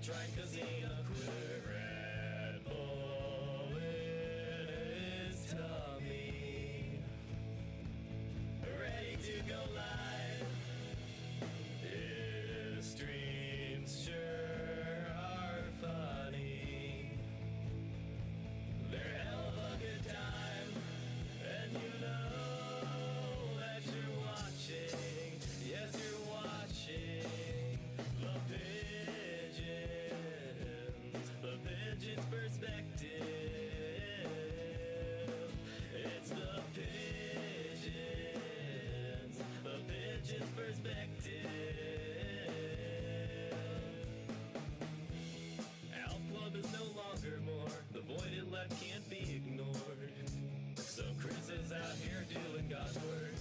drank 'cause he a quitter. Red Bull in his tummy, ready to go live. His streams sure are funny. They're hell of a good time, and you know that you're watching. Yes, you're watching the Pigeon's perspective. It's the Pigeon's perspective. Alf Club is no longer more. The void it left can't be ignored. So Chris is out here doing God's work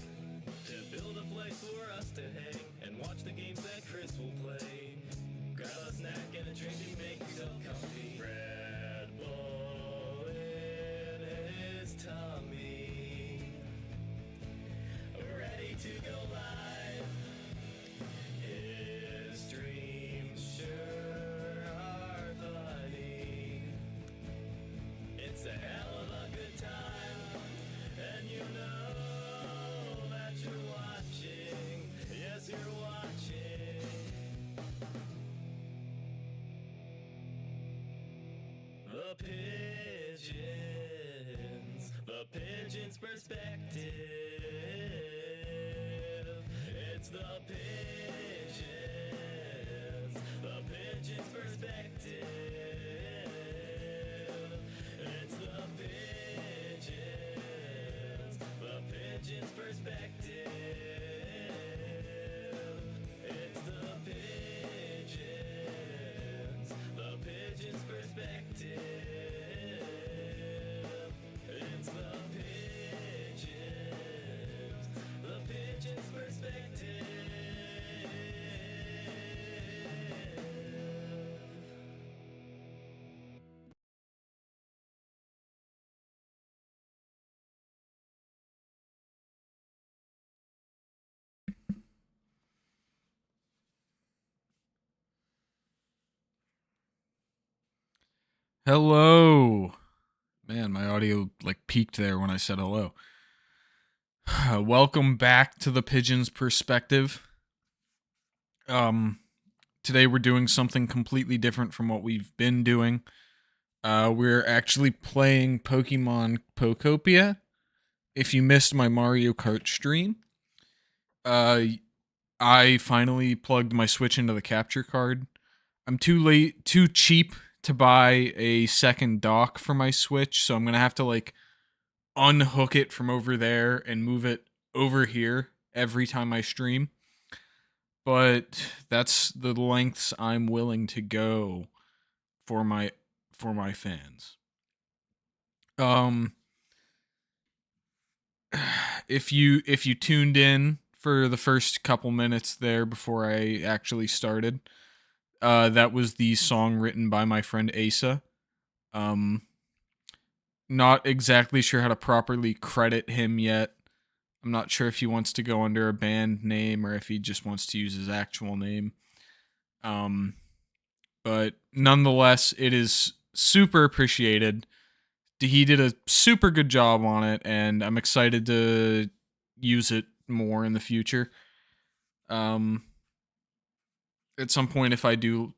to build a place for us to hang and watch the games that Chris will play. Grab a snack and a drink and make yourself comfy. Red Bull in his tummy, ready to go live. His streams sure are funny. It's a hell of a good time, and you know that you're watching. Yes, you're watching the Pigeon's perspective. It's the Pigeon's perspective. It's the Pigeon's perspective. It's the Pigeon's perspective. It's the Pigeon's perspective. Hello. Man, my audio peaked there when I said hello. Welcome back to the Pigeon's Perspective. Today we're doing something completely different from what we've been doing. We're actually playing Pokemon Pokopia. If you missed my Mario Kart stream, I finally plugged my Switch into the capture card. I'm too cheap to buy a second dock for my Switch, so I'm gonna have to unhook it from over there and move it over here every time I stream. But that's the lengths I'm willing to go for my fans. If you tuned in for the first couple minutes there before I actually started, that was the song written by my friend Asa. Not exactly sure how to properly credit him yet. I'm not sure if he wants to go under a band name or if he just wants to use his actual name. But nonetheless, it is super appreciated. He did a super good job on it, and I'm excited to use it more in the future. At some point, if I do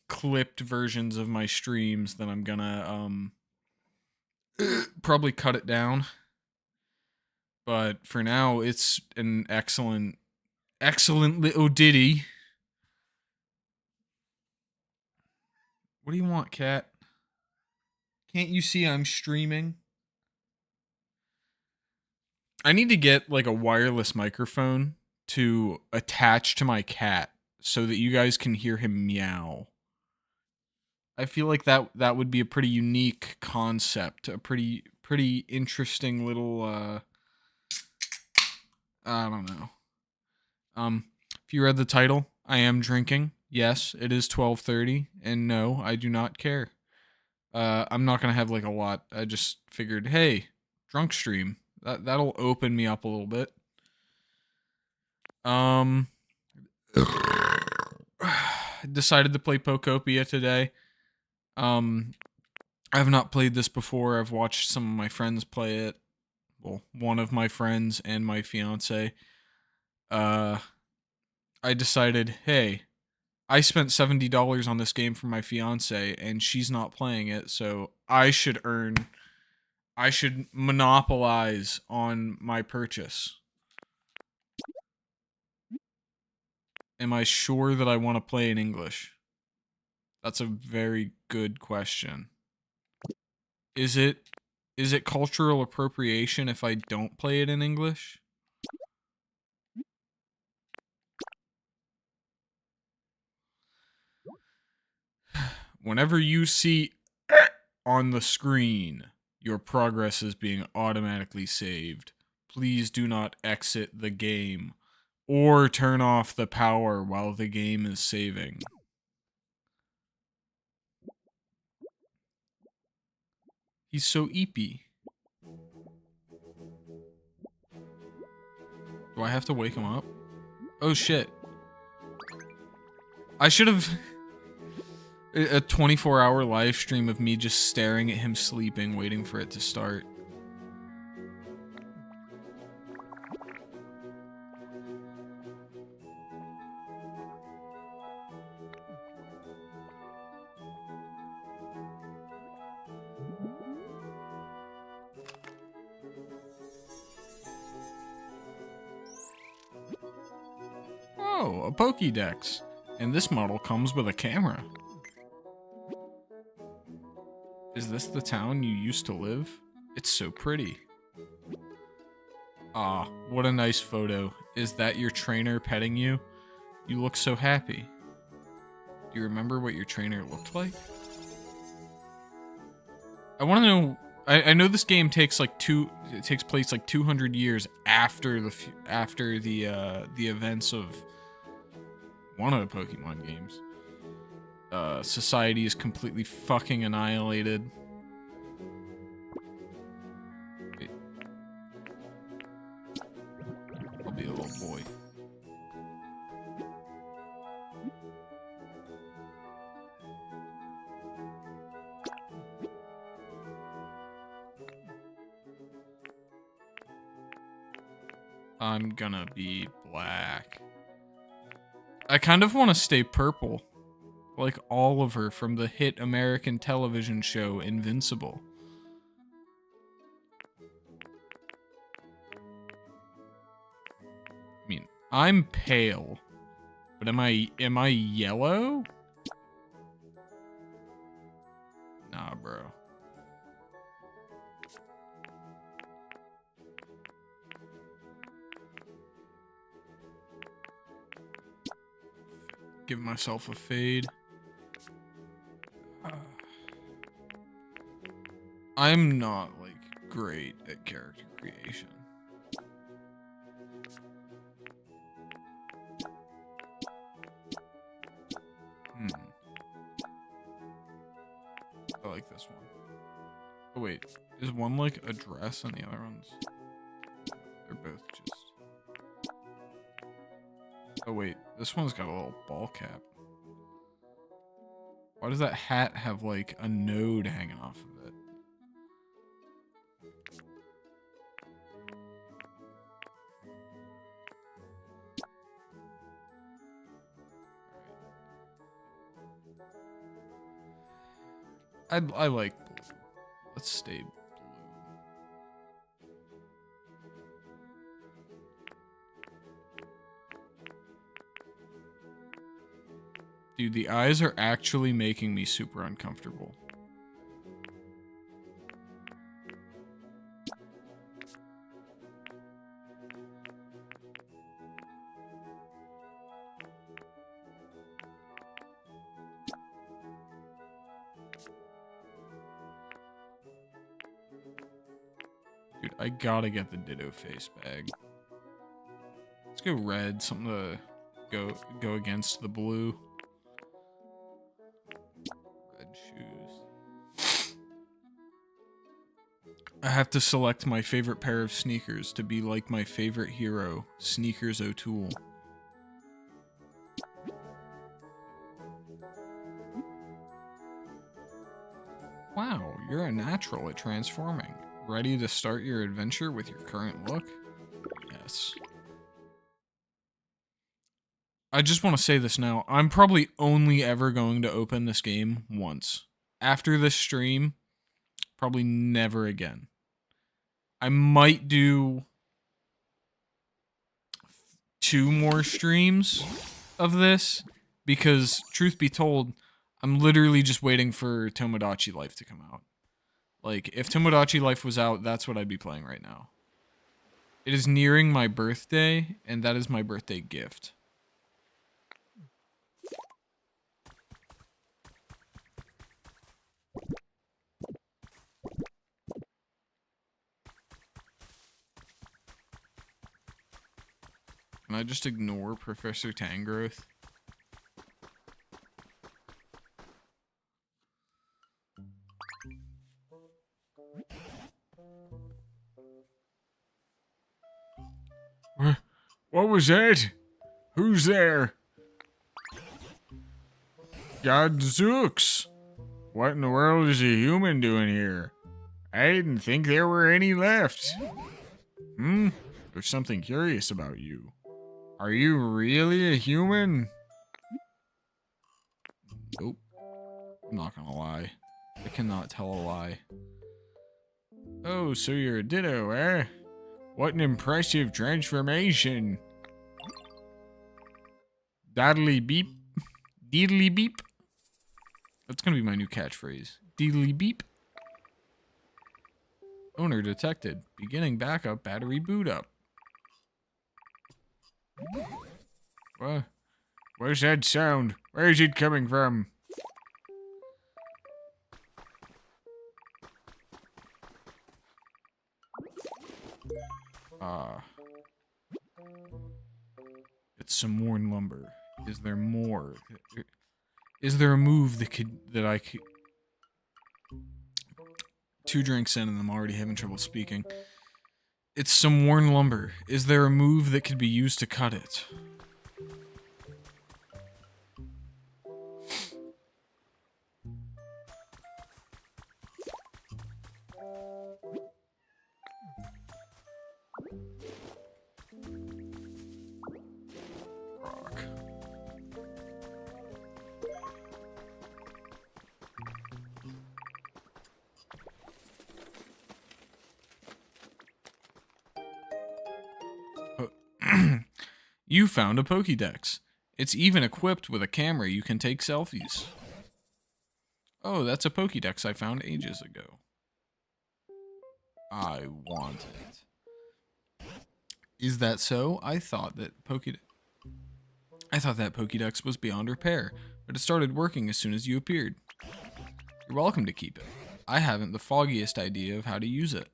clipped versions of my streams, then I'm gonna probably cut it down. But for now, it's an excellent little ditty. What do you want, cat? Can't you see I'm streaming? I need to get a wireless microphone to attach to my cat so that you guys can hear him meow. I feel like that would be a pretty unique concept, a pretty interesting little I don't know. If you read the title, I am drinking. Yes, it is 12:30, and no, I do not care. I'm not gonna have a lot. I just figured, hey, drunk stream. That'll open me up a little bit. decided to play Pokopia today. I have not played this before. I've watched some of my friends play it. Well, one of my friends and my fiance. I decided, hey, I spent $70 on this game for my fiance and she's not playing it, so I should monopolize on my purchase. Am I sure that I want to play in English? That's a very good question. Is it cultural appropriation if I don't play it in English? Whenever you see on the screen, your progress is being automatically saved. Please do not exit the game or turn off the power while the game is saving. He's so eepy. Do I have to wake him up? Oh shit. I should have... A 24-hour live stream of me just staring at him sleeping, waiting for it to start. Oh, a Pokédex. And this model comes with a camera. Is this the town you used to live? It's so pretty. Ah, what a nice photo. Is that your trainer petting you? You look so happy. Do you remember what your trainer looked like? I want to know... I know this game takes like it takes place like 200 years after the events of one of the Pokemon games. Society is completely fucking annihilated. Wait. I'll be a little boy. I'm gonna be black. I kind of want to stay purple. Like Oliver from the hit American television show Invincible. I mean, I'm pale, but am I yellow? Nah, bro. Give myself a fade. I'm not, like, great at character creation. I like this one. Oh, wait. Is one, like, a dress and the other one's... They're both just... Oh, wait. This one's got a little ball cap. Why does that hat have, like, a node hanging off of it? I like blue. Let's stay blue. Dude, the eyes are actually making me super uncomfortable. Dude, I gotta get the Ditto face bag. Let's go red, something to go against the blue. Red shoes. I have to select my favorite pair of sneakers to be like my favorite hero, Sneakers O'Toole. You're a natural at transforming. Ready to start your adventure with your current look? Yes. I just want to say this now. I'm probably only ever going to open this game once. After this stream, probably never again. I might do 2 more streams of this because, truth be told, I'm literally just waiting for Tomodachi Life to come out. Like, if Tomodachi Life was out, that's what I'd be playing right now. It is nearing my birthday, and that is my birthday gift. Can I just ignore Professor Tangrowth? What was that? Who's there? Godzooks! What in the world is a human doing here? I didn't think there were any left. There's something curious about you. Are you really a human? Nope. I'm not gonna lie. I cannot tell a lie. Oh, so you're a ditto, eh? What an impressive transformation. Daddly beep. Deedly beep. That's gonna be my new catchphrase. Deedly beep. Owner detected. Beginning backup battery boot up. What? Where's that sound? Where is it coming from? It's some worn lumber. Is there more? Is there a move that I could... 2 drinks in and I'm already having trouble speaking. It's some worn lumber. Is there a move that could be used to cut it? Rock. You found a Pokédex. It's even equipped with a camera you can take selfies. Oh, that's a Pokédex I found ages ago. I want it. Is that so? I thought that Pokédex was beyond repair, but it started working as soon as you appeared. You're welcome to keep it. I haven't the foggiest idea of how to use it.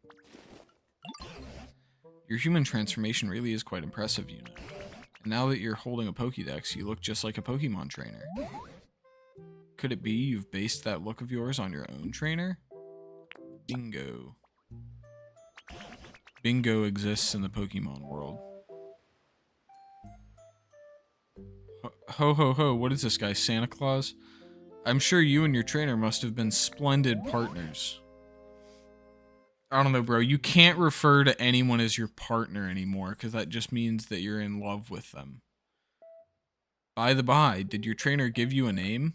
Your human transformation really is quite impressive, you know. And now that you're holding a Pokédex, you look just like a Pokemon trainer. Could it be you've based that look of yours on your own trainer? Bingo. Bingo exists in the Pokemon world. Ho ho ho, what is this guy, Santa Claus? I'm sure you and your trainer must have been splendid partners. I don't know, bro. You can't refer to anyone as your partner anymore, because that just means that you're in love with them. By the by, did your trainer give you a name?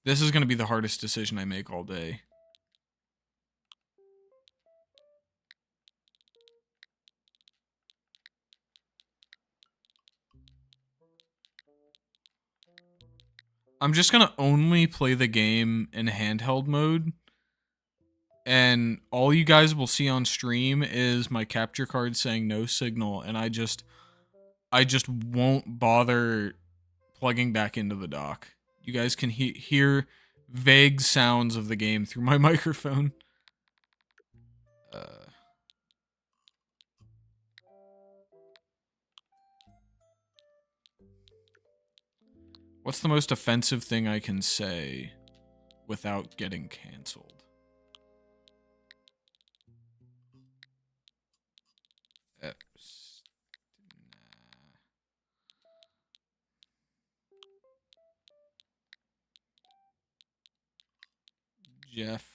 This is going to be the hardest decision I make all day. I'm just going to only play the game in handheld mode. And all you guys will see on stream is my capture card saying no signal. And I just won't bother plugging back into the dock. You guys can hear vague sounds of the game through my microphone. What's the most offensive thing I can say without getting canceled? Jeff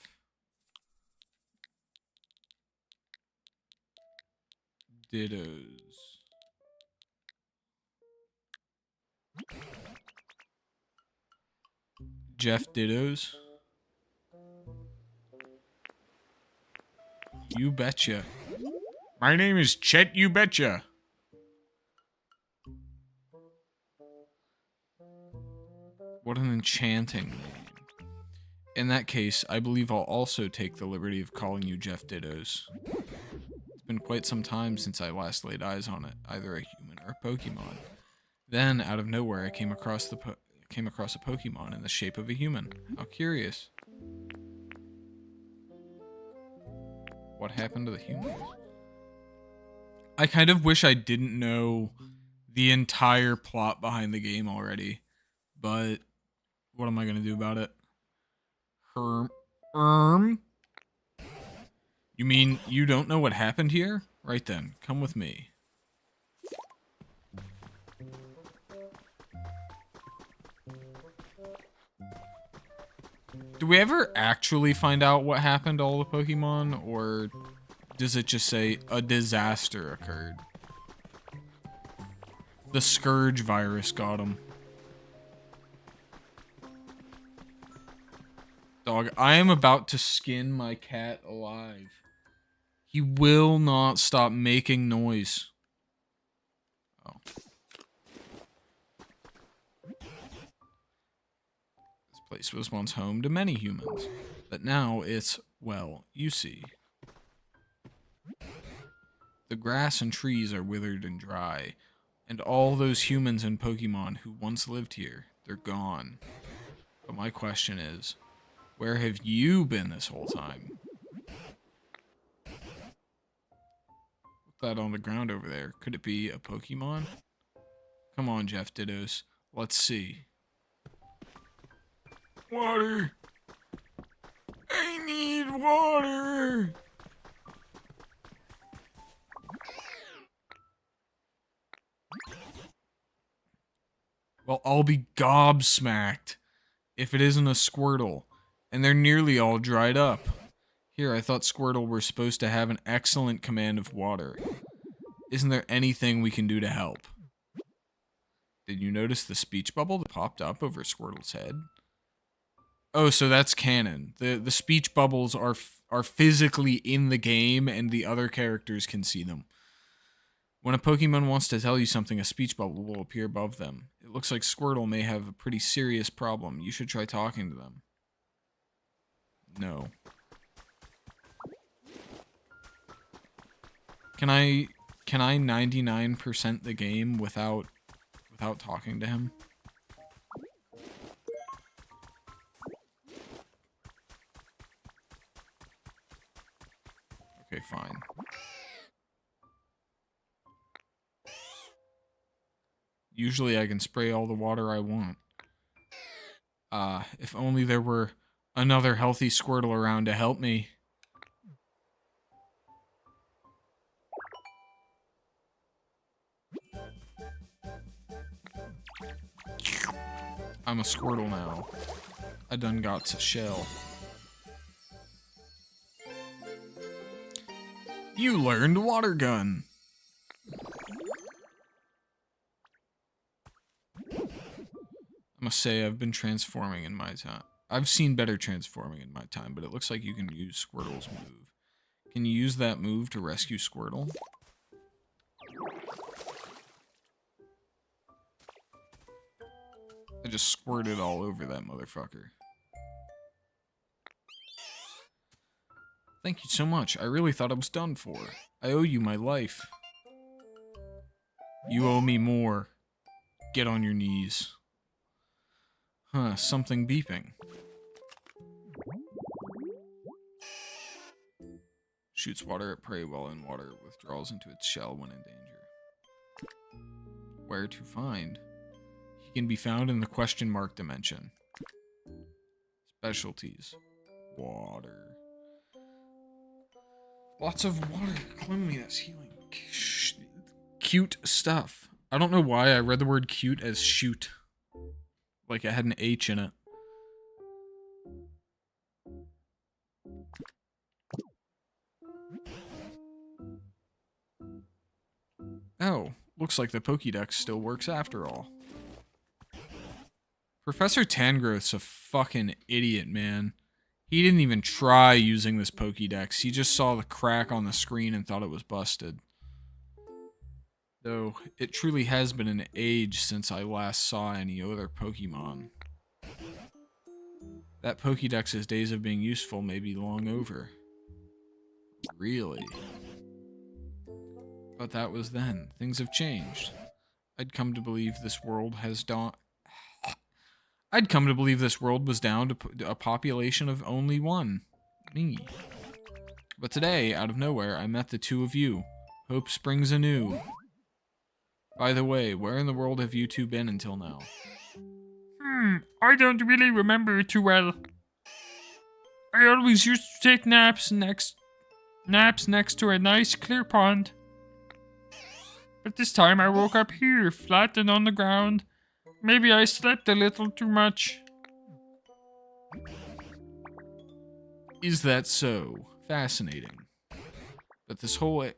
Dittos. Jeff Dittos. You betcha. My name is Chet You Betcha. What an enchanting name. In that case, I believe I'll also take the liberty of calling you Jeff Dittos. It's been quite some time since I last laid eyes on it, either a human or a Pokemon. Then, out of nowhere, I came across a Pokemon in the shape of a human. How curious. What happened to the humans? I kind of wish I didn't know the entire plot behind the game already, but what am I going to do about it? You mean you don't know what happened here? Right then, come with me. Do we ever actually find out what happened to all the Pokemon, or does it just say a disaster occurred? The Scourge virus got them. Dog, I am about to skin my cat alive. He will not stop making noise. Oh. This place was once home to many humans, but now it's, well, you see. The grass and trees are withered and dry, and all those humans and Pokemon who once lived here, they're gone. But my question is, where have you been this whole time? What's that on the ground over there? Could it be a Pokemon? Come on, Jeff Dittos. Let's see. Water! I need water! Well, I'll be gobsmacked if it isn't a Squirtle. And they're nearly all dried up. Here, I thought Squirtle were supposed to have an excellent command of water. Isn't there anything we can do to help? Did you notice the speech bubble that popped up over Squirtle's head? Oh, so that's canon. The speech bubbles are physically in the game, and the other characters can see them. When a Pokemon wants to tell you something, a speech bubble will appear above them. It looks like Squirtle may have a pretty serious problem. You should try talking to them. No. Can I 99% the game without talking to him? Okay, fine. Usually I can spray all the water I want. If only there were another healthy Squirtle around to help me. I'm a Squirtle now. I done got to shell. You learned Water Gun. I must say I've been transforming in my time. I've seen better transforming in my time, but it looks like you can use Squirtle's move. Can you use that move to rescue Squirtle? I just squirted all over that motherfucker. Thank you so much. I really thought I was done for. I owe you my life. You owe me more. Get on your knees. Huh, something beeping. Shoots water at prey while in water. Withdraws into its shell when in danger. Where to find? He can be found in the question mark dimension. Specialties. Water. Lots of water, cleanliness, healing. Cute stuff. I don't know why I read the word cute as shoot. Like it had an H in it. Oh, looks like the Pokédex still works after all. Professor Tangrowth's a fucking idiot, man. He didn't even try using this Pokédex. He just saw the crack on the screen and thought it was busted. Though, it truly has been an age since I last saw any other Pokemon. That Pokédex's days of being useful may be long over. Really? But that was then. Things have changed. I'd come to believe this world was down to a population of only one. Me. But today, out of nowhere, I met the two of you. Hope springs anew. By the way, where in the world have you two been until now? I don't really remember too well. I always used to take naps next to a nice clear pond. But this time I woke up here, flat and on the ground. Maybe I slept a little too much. Is that so? Fascinating. But this whole...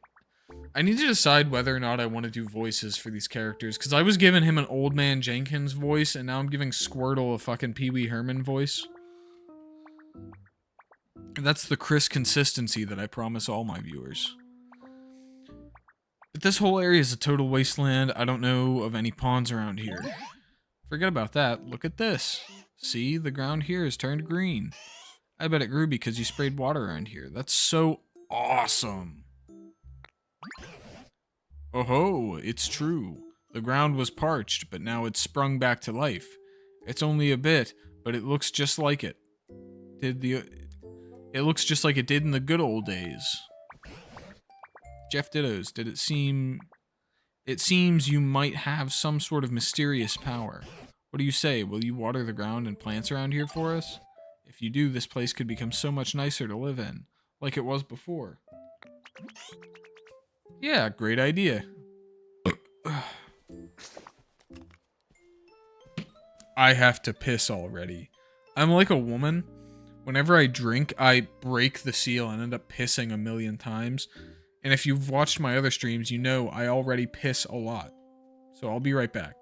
I need to decide whether or not I want to do voices for these characters, because I was giving him an Old Man Jenkins voice, and now I'm giving Squirtle a fucking Pee Wee Herman voice. And that's the crisp consistency that I promise all my viewers. But this whole area is a total wasteland. I don't know of any ponds around here. Forget about that. Look at this. See, the ground here is turned green. I bet it grew because you sprayed water around here. That's so awesome. Oh ho, it's true. The ground was parched, but now it's sprung back to life. It's only a bit, but it looks just like it. It looks just like it did in the good old days. Jeff Dittos, it seems you might have some sort of mysterious power. What do you say? Will you water the ground and plants around here for us? If you do, this place could become so much nicer to live in, like it was before. Yeah, great idea. I have to piss already. I'm like a woman. Whenever I drink, I break the seal and end up pissing a million times. And if you've watched my other streams, you know I already piss a lot. So I'll be right back.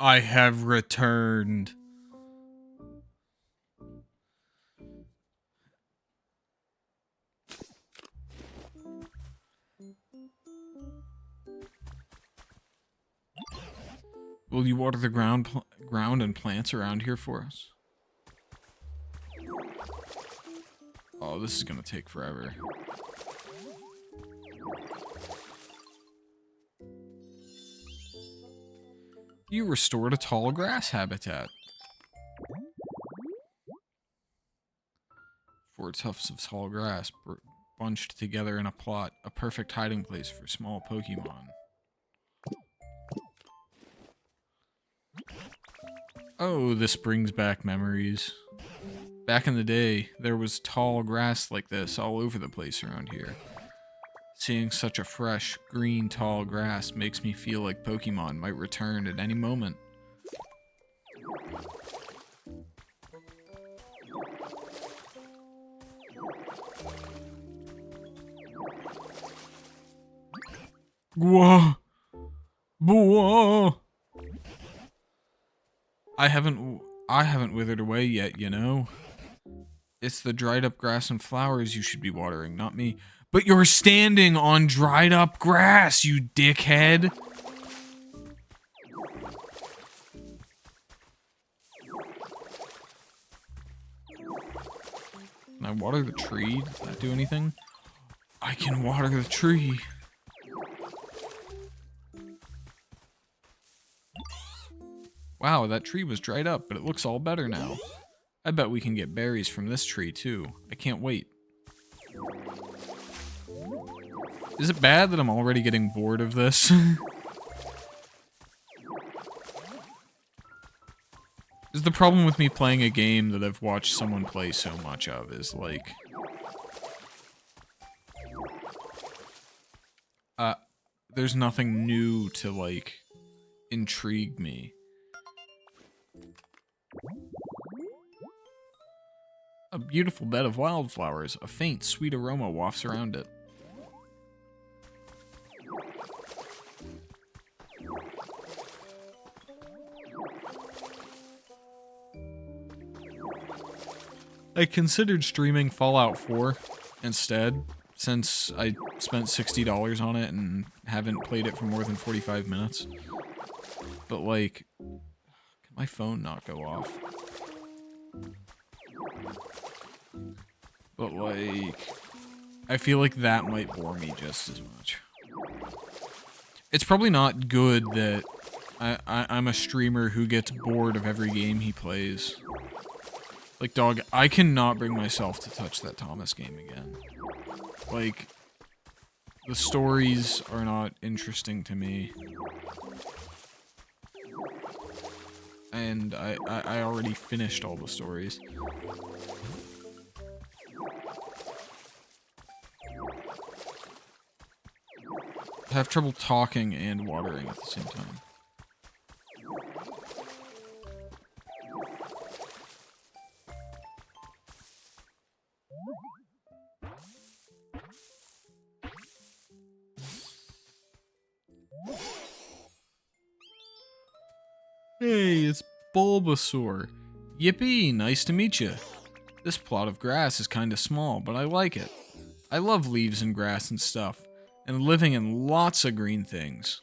I have returned. Will you water the ground and plants around here for us? Oh, this is gonna take forever. You restored a tall grass habitat. 4 tufts of tall grass bunched together in a plot, a perfect hiding place for small Pokemon. Oh, this brings back memories. Back in the day, there was tall grass like this all over the place around here. Seeing such a fresh, green, tall grass makes me feel like Pokemon might return at any moment. Whoa! Whoa! I haven't withered away yet, you know? It's the dried up grass and flowers you should be watering, not me. But you're standing on dried up grass, you dickhead! Can I water the tree? Does that do anything? I can water the tree. Wow, that tree was dried up, but it looks all better now. I bet we can get berries from this tree, too. I can't wait. Is it bad that I'm already getting bored of this? Is the problem with me playing a game that I've watched someone play so much of is, like... there's nothing new to, like, intrigue me. A beautiful bed of wildflowers. A faint, sweet aroma wafts around it. I considered streaming Fallout 4 instead, since I spent $60 on it and haven't played it for more than 45 minutes. But, like, can my phone not go off? But, like, I feel like that might bore me just as much. It's probably not good that I'm a streamer who gets bored of every game he plays. Like, dog, I cannot bring myself to touch that Thomas game again. Like, the stories are not interesting to me. And I already finished all the stories. I have trouble talking and watering at the same time. Hey, it's Bulbasaur. Yippee, nice to meet you. This plot of grass is kinda small, but I like it. I love leaves and grass and stuff, and living in lots of green things.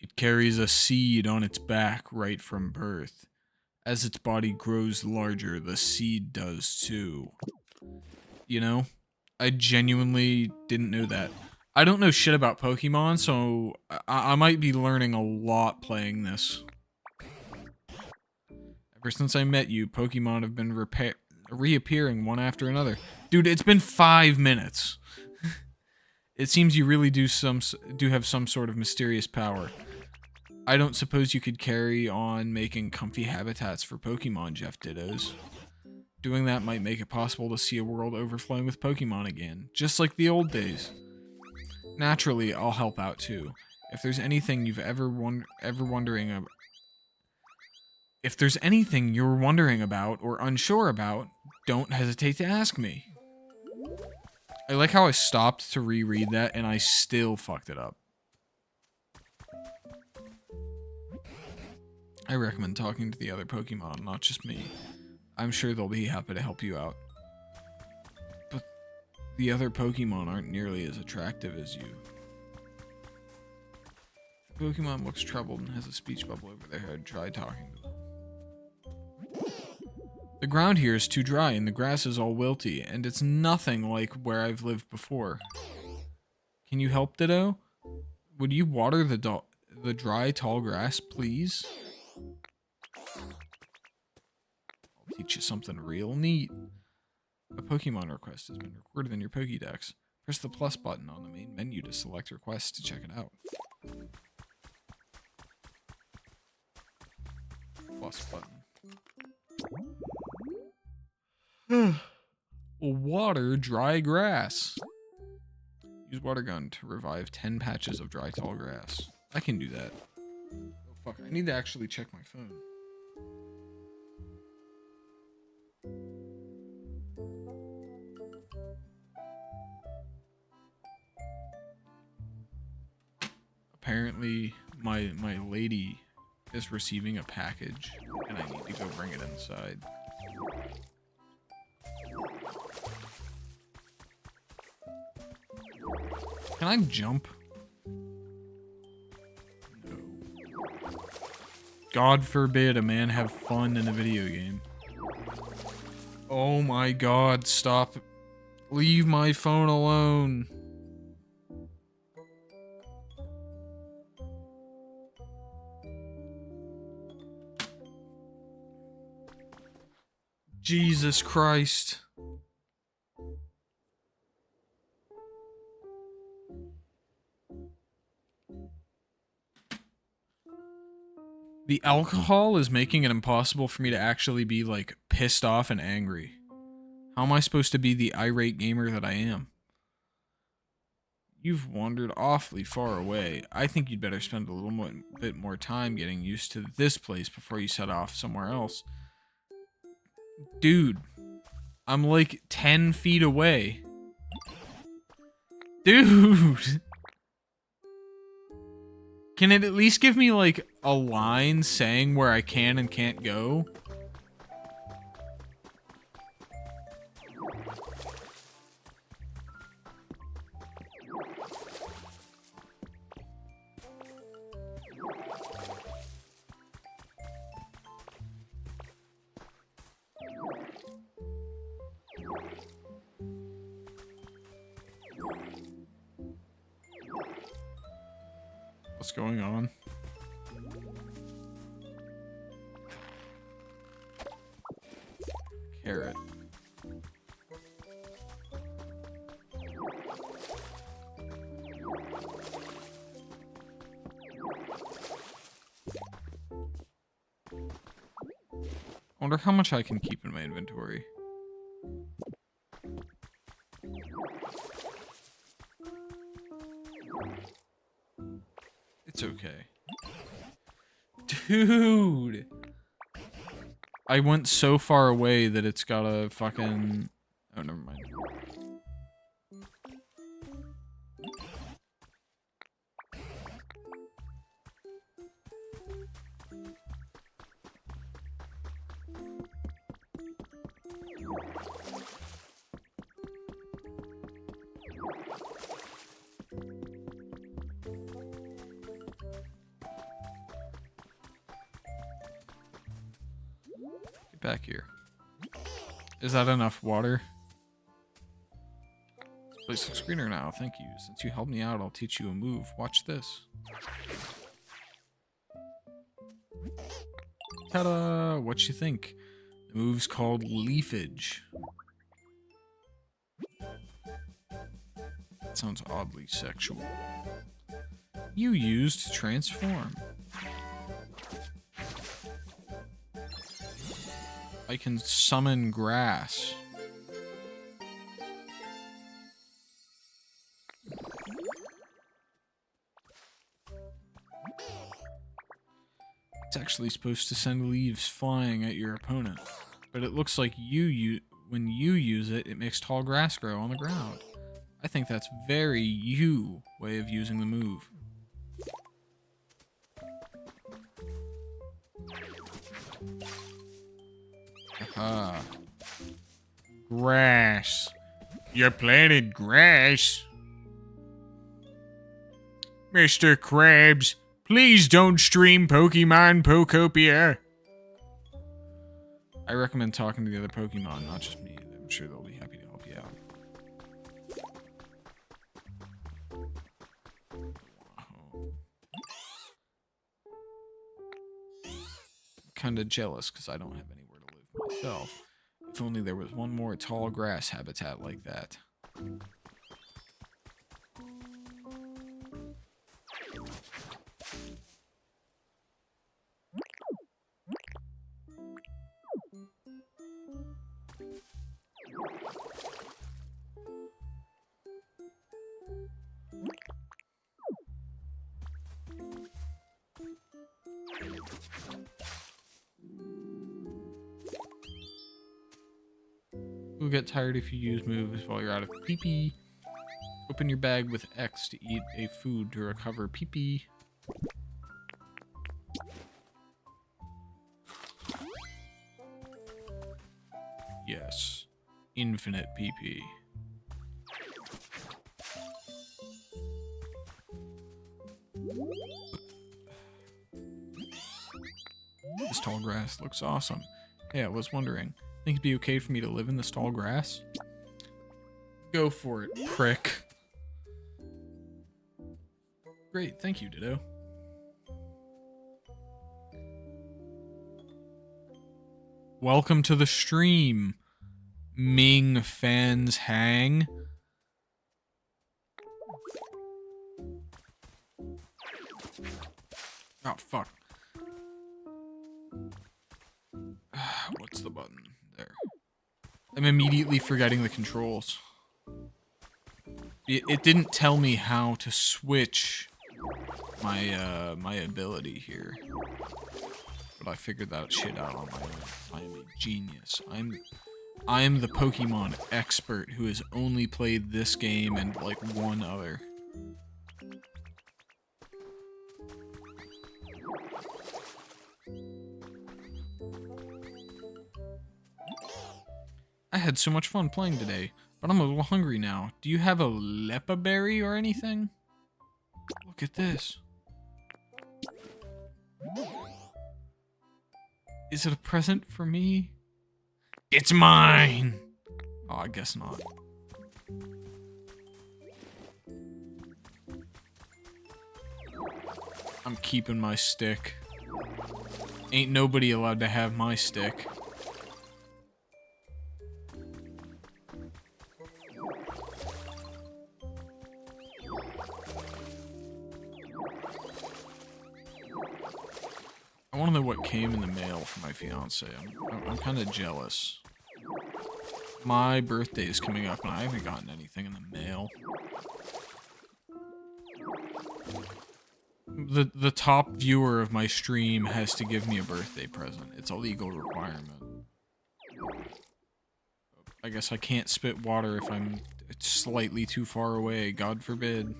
It carries a seed on its back right from birth. As its body grows larger, the seed does too. You know, I genuinely didn't know that. I don't know shit about Pokemon, so I might be learning a lot playing this. Ever since I met you, Pokemon have been reappearing one after another. Dude, it's been 5 minutes. It seems you really do have some sort of mysterious power. I don't suppose you could carry on making comfy habitats for Pokemon, Jeff Dittos. Doing that might make it possible to see a world overflowing with Pokemon again, just like the old days. Naturally, I'll help out too. If there's anything you've ever wondering about, if there's anything you're wondering about or unsure about, don't hesitate to ask me. I like how I stopped to reread that and I still fucked it up. I recommend talking to the other Pokemon, not just me. I'm sure they'll be happy to help you out. But the other Pokemon aren't nearly as attractive as you. If a Pokemon looks troubled and has a speech bubble over their head, try talking to them. The ground here is too dry and the grass is all wilty, and it's nothing like where I've lived before. Can you help, Ditto? Would you water the dry, tall grass, please? I'll teach you something real neat. A Pokemon request has been recorded in your Pokédex. Press the plus button on the main menu to select requests to check it out. Plus button. Water dry grass. Use water gun to revive 10 patches of dry tall grass. I can do that. Oh fuck, I need to actually check my phone. Apparently, my lady is receiving a package, and I need to go bring it inside. Can I jump? No. God forbid a man have fun in a video game. Oh my god, stop. Leave my phone alone. Jesus Christ. The alcohol is making it impossible for me to actually be, like, pissed off and angry. How am I supposed to be the irate gamer that I am? You've wandered awfully far away. I think you'd better spend a little bit more time getting used to this place before you set off somewhere else. Dude, I'm like 10 feet away. Dude! Can it at least give me, like, a line saying where I can and can't go? What's going on? Carrot. I wonder how much I can keep in my inventory. It's okay. Dude! I went so far away that it's got a fucking... Oh, never mind. Get back here. Is that enough water? This place looks greener now, thank you. Since you helped me out, I'll teach you a move. Watch this. Ta-da! What you think? The move's called leafage. That sounds oddly sexual. You used to transform. I can summon grass. It's actually supposed to send leaves flying at your opponent, but it looks like when you use it, it makes tall grass grow on the ground. I think that's very you way of using the move. Aha. Grass. You planted grass. Mr. Krabs, please don't stream Pokemon Pokopia. I recommend talking to the other Pokemon, not just me. I'm sure they'll be happy to help you out. Kinda jealous because I don't have anywhere to live myself. If only there was one more tall grass habitat like that. You'll get tired if you use moves while you're out of pee-pee. Open your bag with X to eat a food to recover pee-pee. Yes. Infinite pee-pee. This tall grass looks awesome. Hey, I was wondering, think it'd be okay for me to live in this tall grass? Go for it, prick. Great, thank you, Ditto. Welcome to the stream, Ming fans hang. Oh, fuck. What's the button? There. I'm immediately forgetting the controls. It didn't tell me how to switch my my ability here. But I figured that shit out on my own. I am a genius. I'm the Pokemon expert who has only played this game and like one other. I had so much fun playing today, but I'm a little hungry now. Do you have a Lepa berry or anything? Look at this. Is it a present for me? It's mine! Oh, I guess not. I'm keeping my stick. Ain't nobody allowed to have my stick. I want to know what came in the mail for my fiance. I'm kind of jealous. My birthday is coming up and I haven't gotten anything in the mail. The top viewer of my stream has to give me a birthday present. It's a legal requirement. I guess I can't spit water if I'm slightly too far away. God forbid.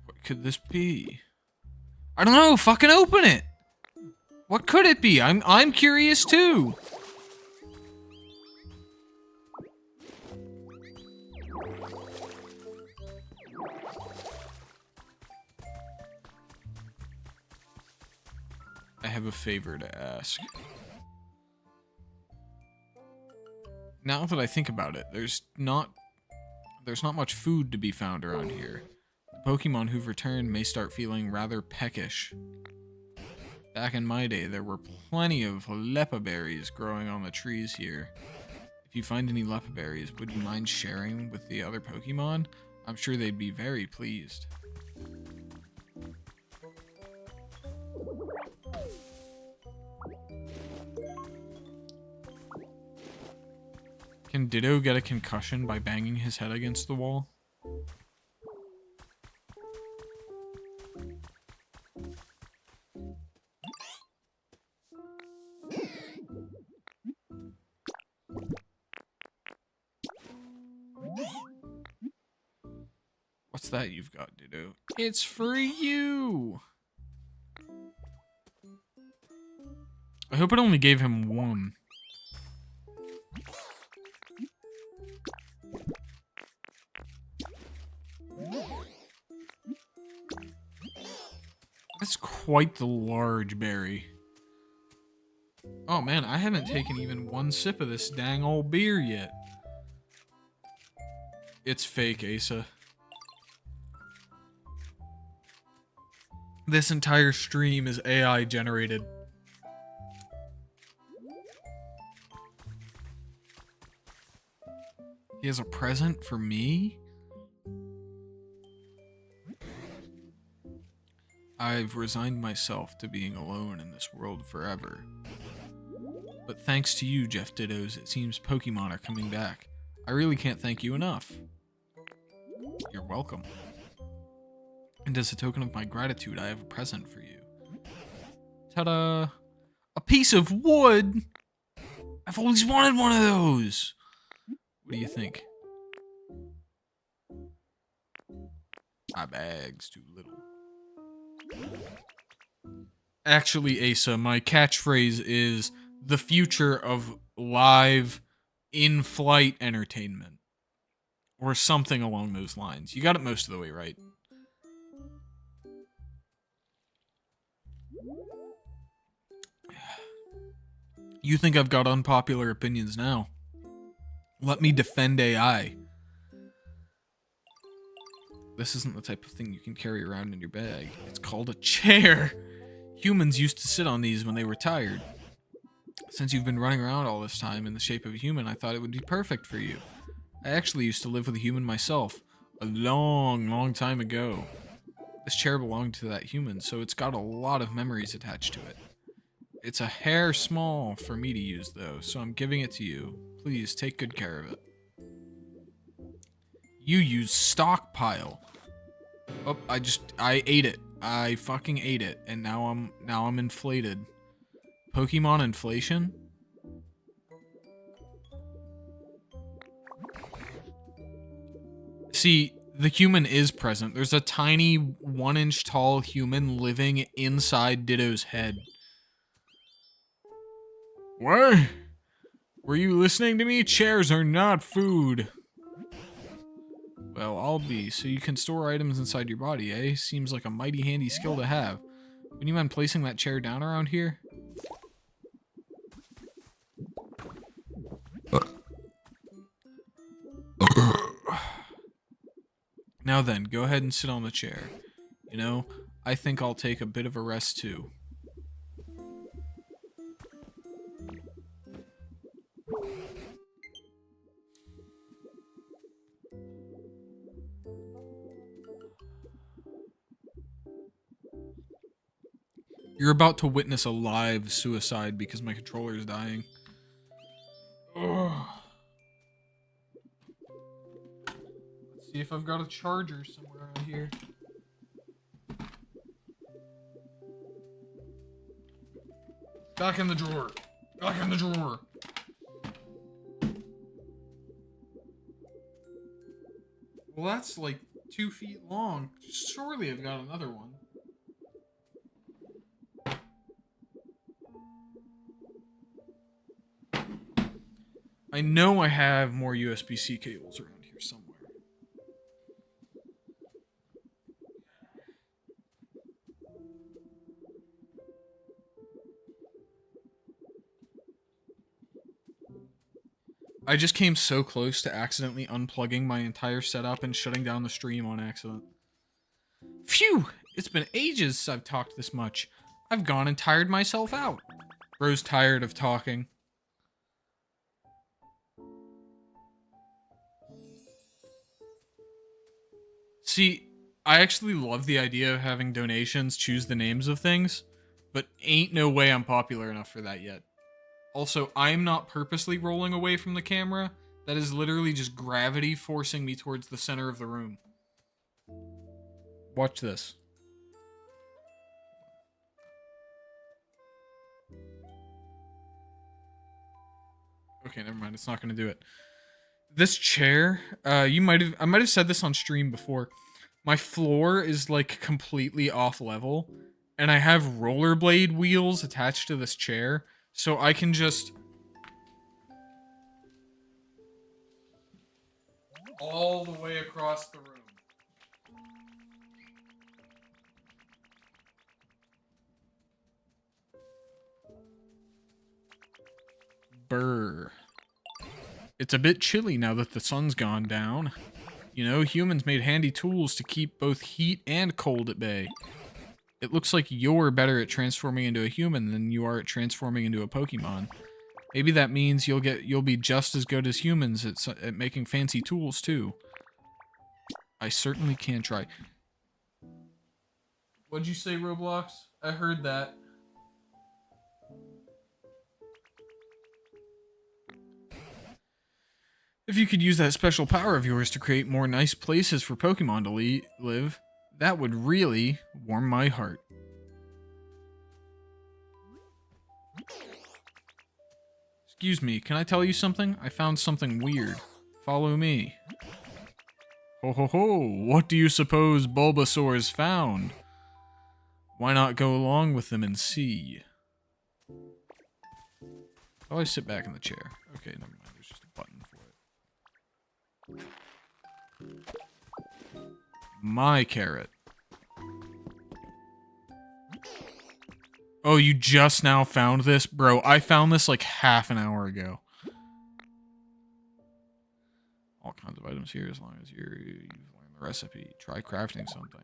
What could this be? I don't know. Fucking open it. What could it be? I'm curious too. I have a favor to ask. Now that I think about it, there's not much food to be found around here. The Pokemon who've returned may start feeling rather peckish. Back in my day, there were plenty of Lepa berries growing on the trees here. If you find any Lepa berries, would you mind sharing with the other Pokemon? I'm sure they'd be very pleased. Can Ditto get a concussion by banging his head against the wall? What's that you've got, Ditto? It's for you! I hope it only gave him one. That's quite the large berry. Oh man, I haven't taken even one sip of this dang old beer yet. It's fake, Asa. This entire stream is AI generated. He has a present for me? I've resigned myself to being alone in this world forever. But thanks to you, Jeff Dittos, it seems Pokemon are coming back. I really can't thank you enough. You're welcome. And as a token of my gratitude, I have a present for you. Ta-da! A piece of wood? I've always wanted one of those. What do you think? My bag's too little. Actually, Asa, my catchphrase is the future of live, in-flight entertainment. Or something along those lines. You got it most of the way right. You think I've got unpopular opinions now. Let me defend AI. This isn't the type of thing you can carry around in your bag. It's called a chair. Humans used to sit on these when they were tired. Since you've been running around all this time in the shape of a human, I thought it would be perfect for you. I actually used to live with a human myself. A long, long time ago. This chair belonged to that human, so it's got a lot of memories attached to it. It's a hair small for me to use, though, so I'm giving it to you. Please, take good care of it. You use stockpile. Oh, I ate it. I fucking ate it, and now I'm inflated. Pokemon inflation? See, the human is present. There's a tiny 1-inch tall human living inside Ditto's head. What? Were you listening to me? Chairs are not food. Well, I'll be, so you can store items inside your body, eh? Seems like a mighty handy skill to have. Would you mind placing that chair down around here? Now then, go ahead and sit on the chair. You know, I think I'll take a bit of a rest too. You're about to witness a live suicide because my controller is dying. Ugh. Let's see if I've got a charger somewhere around here. Back in the drawer. Back in the drawer. Well, that's like 2 feet long. Surely I've got another one. I know I have more USB-C cables around here somewhere. I just came so close to accidentally unplugging my entire setup and shutting down the stream on accident. Phew! It's been ages since I've talked this much. I've gone and tired myself out. Bro's tired of talking. See, I actually love the idea of having donations choose the names of things, but ain't no way I'm popular enough for that yet. Also, I'm not purposely rolling away from the camera. That is literally just gravity forcing me towards the center of the room. Watch this. Okay, never mind. It's not going to do it. This chair, I might have said this on stream before. My floor is like completely off level, and I have rollerblade wheels attached to this chair, so I can just all the way across the room. Brr. It's a bit chilly now that the sun's gone down. You know, humans made handy tools to keep both heat and cold at bay. It looks like you're better at transforming into a human than you are at transforming into a Pokemon. Maybe that means you'll be just as good as humans at making fancy tools too. I certainly can try. What'd you say, Roblox? I heard that. If you could use that special power of yours to create more nice places for Pokemon to live, that would really warm my heart. Excuse me, can I tell you something? I found something weird. Follow me. Ho ho ho, what do you suppose Bulbasaur's found? Why not go along with them and see? Oh, I sit back in the chair. Okay, never mind, there's just a button for it. My carrot. Oh, you just now found this? Bro, I found this like half an hour ago. All kinds of items here as long as you've learned the recipe. Try crafting something.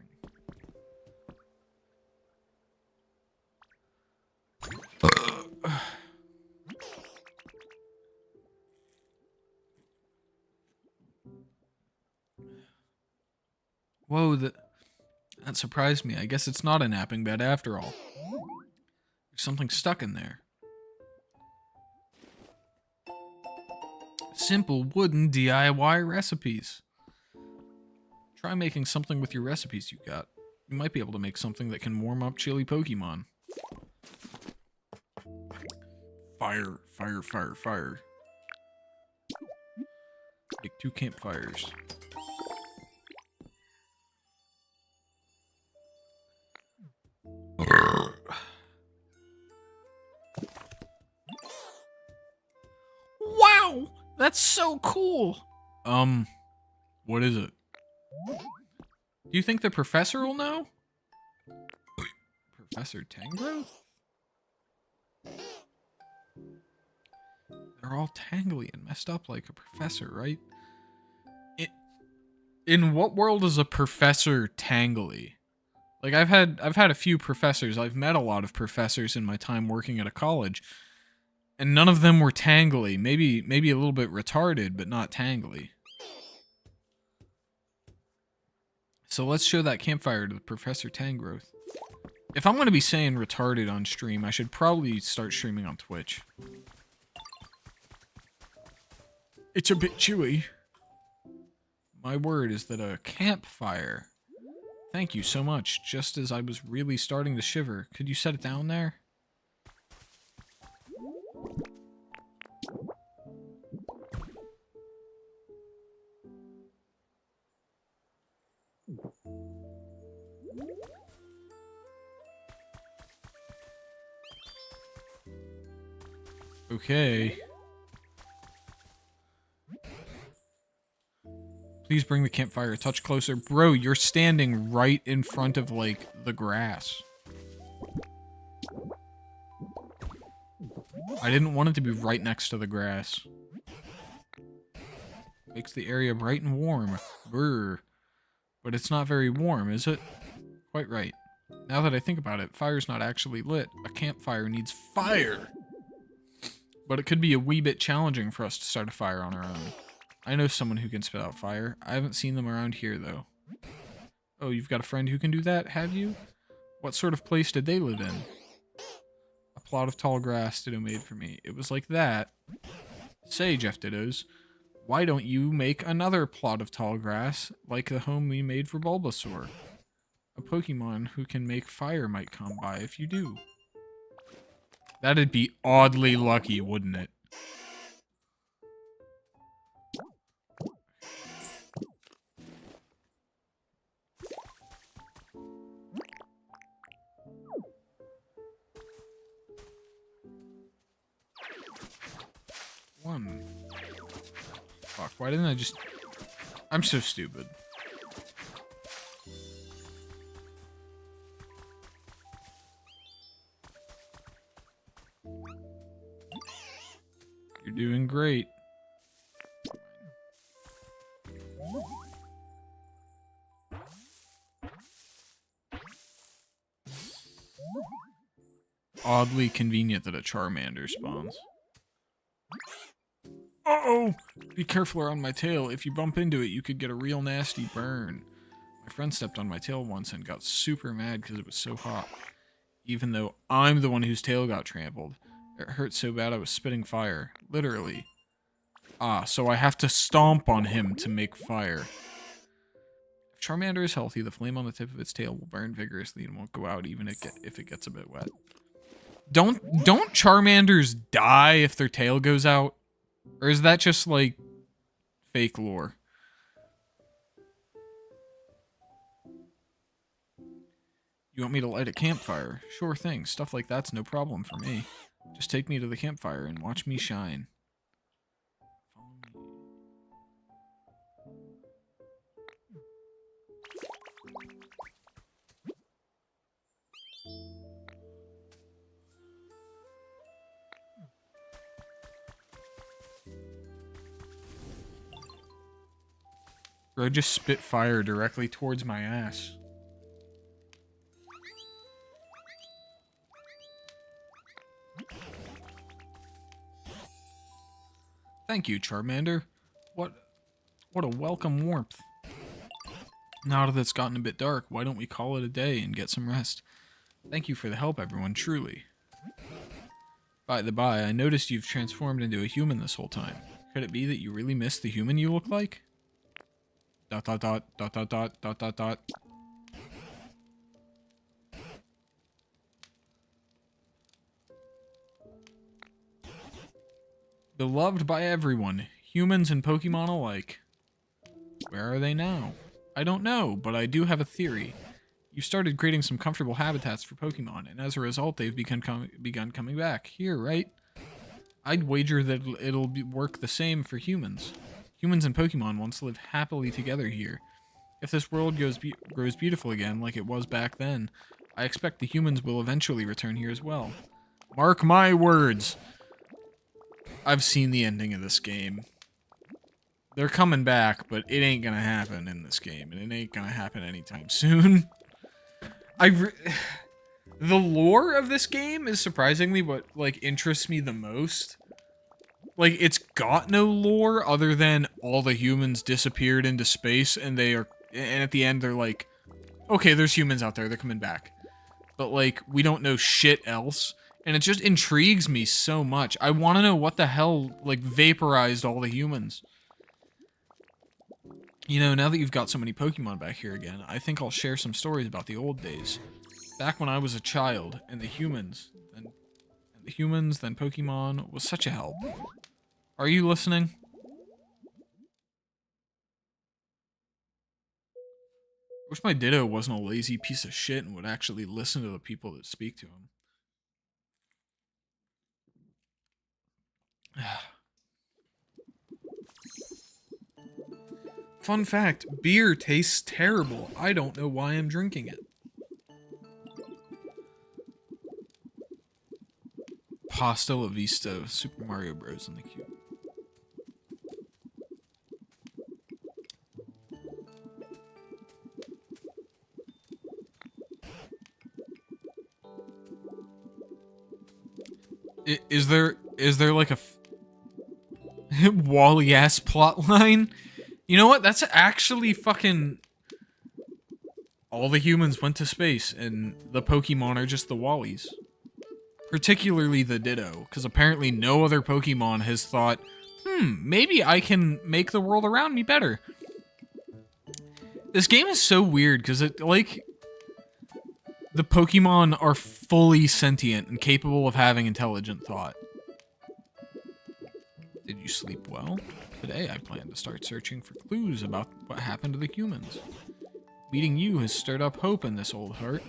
Whoa, that surprised me. I guess it's not a napping bed after all. There's something stuck in there. Simple wooden DIY recipes. Try making something with your recipes you got. You might be able to make something that can warm up chilly Pokemon. Fire, fire, fire, fire. Make 2 campfires. Wow! That's so cool! What is it? Do you think the professor will know? Professor Tangrowth? They're all tangly and messed up like a professor, right? In what world is a professor tangly? Like, I've had a few professors. I've met a lot of professors in my time working at a college, and none of them were tangly. Maybe a little bit retarded, but not tangly. So let's show that campfire to the Professor Tangrowth. If I'm going to be saying retarded on stream, I should probably start streaming on Twitch. It's a bit chewy. My word is that a campfire. Thank you so much. Just as I was really starting to shiver. Could you set it down there? Okay. Please bring the campfire a touch closer. Bro, you're standing right in front of, like, the grass. I didn't want it to be right next to the grass. Makes the area bright and warm. Brr. But it's not very warm, is it? Quite right. Now that I think about it, fire's not actually lit. A campfire needs fire! But it could be a wee bit challenging for us to start a fire on our own. I know someone who can spit out fire. I haven't seen them around here, though. Oh, you've got a friend who can do that, have you? What sort of place did they live in? A plot of tall grass Ditto made for me. It was like that. Say, Jeff Dittos, why don't you make another plot of tall grass like the home we made for Bulbasaur? A Pokemon who can make fire might come by if you do. That'd be oddly lucky, wouldn't it? One. Fuck, why didn't I just... I'm so stupid. You're doing great. Oddly convenient that a Charmander spawns. Uh-oh! Be careful around my tail. If you bump into it, you could get a real nasty burn. My friend stepped on my tail once and got super mad because it was so hot. Even though I'm the one whose tail got trampled. It hurt so bad I was spitting fire. Literally. Ah, so I have to stomp on him to make fire. If Charmander is healthy, the flame on the tip of its tail will burn vigorously and won't go out even if it gets a bit wet. Don't Charmanders die if their tail goes out? Or is that just like fake lore? You want me to light a campfire? Sure thing. Stuff like that's no problem for me. Just take me to the campfire and watch me shine. Bro just spit fire directly towards my ass. Thank you, Charmander. What a welcome warmth. Now that it's gotten a bit dark, why don't we call it a day and get some rest? Thank you for the help, everyone, truly. By the by, I noticed you've transformed into a human this whole time. Could it be that you really miss the human you look like? ... The Beloved by everyone, humans and Pokemon alike. Where are they now? I don't know, but I do have a theory. You've started creating some comfortable habitats for Pokemon, and as a result, they've begun coming back. Here, right? I'd wager that it'll work the same for humans. Humans and Pokemon once lived happily together here. If this world grows beautiful again, like it was back then, I expect the humans will eventually return here as well. Mark my words! I've seen the ending of this game. They're coming back, but it ain't gonna happen in this game, and it ain't gonna happen anytime soon. The lore of this game is surprisingly what, like, interests me the most. Like, it's got no lore other than all the humans disappeared into space, and at the end they're like, okay, there's humans out there, they're coming back. But, like, we don't know shit else, and it just intrigues me so much. I want to know what the hell, like, vaporized all the humans. You know, now that you've got so many Pokemon back here again, I think I'll share some stories about the old days. Back when I was a child, and the humans, then Pokemon was such a help. Are you listening? Wish my Ditto wasn't a lazy piece of shit and would actually listen to the people that speak to him. Fun fact, beer tastes terrible. I don't know why I'm drinking it. Pasta La Vista, Super Mario Bros. In the queue. Is there like a Wally-ass plotline? You know what? That's actually fucking... All the humans went to space, and the Pokemon are just the Wallies. Particularly the Ditto, because apparently no other Pokemon has thought, maybe I can make the world around me better. This game is so weird, because it, like... The Pokemon are fully sentient and capable of having intelligent thought. Did you sleep well? Today I plan to start searching for clues about what happened to the humans. Meeting you has stirred up hope in this old heart.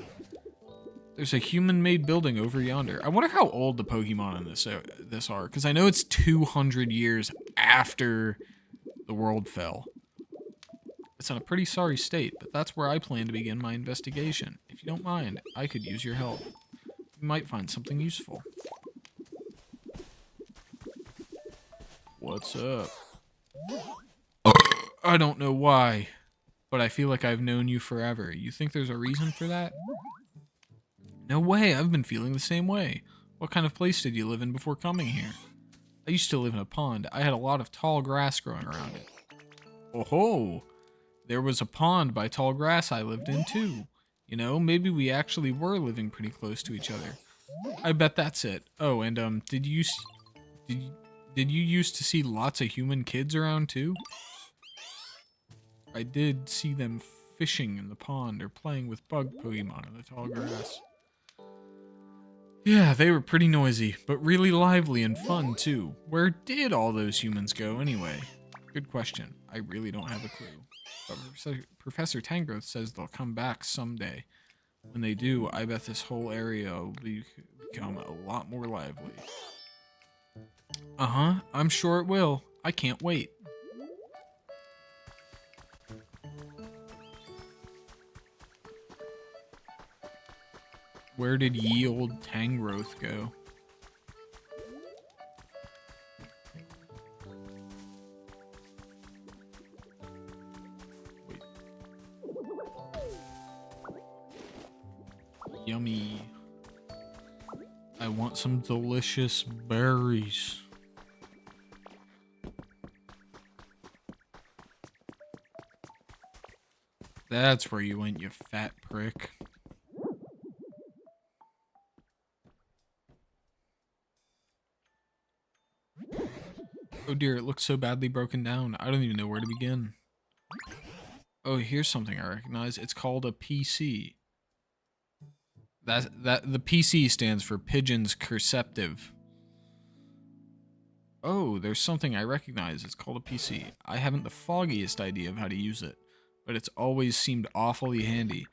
There's a human-made building over yonder. I wonder how old the Pokemon in this are, because I know it's 200 years after the world fell. It's in a pretty sorry state, but that's where I plan to begin my investigation. If you don't mind, I could use your help. You might find something useful. What's up? I don't know why, but I feel like I've known you forever. You think there's a reason for that? No way, I've been feeling the same way. What kind of place did you live in before coming here? I used to live in a pond. I had a lot of tall grass growing around it. Oh ho! There was a pond by tall grass I lived in too. You know, maybe we actually were living pretty close to each other. I bet that's it. Oh, and did you used to see lots of human kids around too? I did see them fishing in the pond or playing with bug Pokemon in the tall grass. Yeah, they were pretty noisy, but really lively and fun too. Where did all those humans go anyway? Good question. I really don't have a clue. But Professor Tangrowth says they'll come back someday. When they do, I bet this whole area will become a lot more lively. Uh-huh, I'm sure it will. I can't wait. Where did ye old Tangrowth go? Wait. Yummy. I want some delicious berries. That's where you went, you fat prick. Oh dear, it looks so badly broken down. I don't even know where to begin. Oh, here's something I recognize. It's called a PC. The PC stands for Pigeons Curceptive. Oh, there's something I recognize. It's called a PC. I haven't the foggiest idea of how to use it, but it's always seemed awfully handy.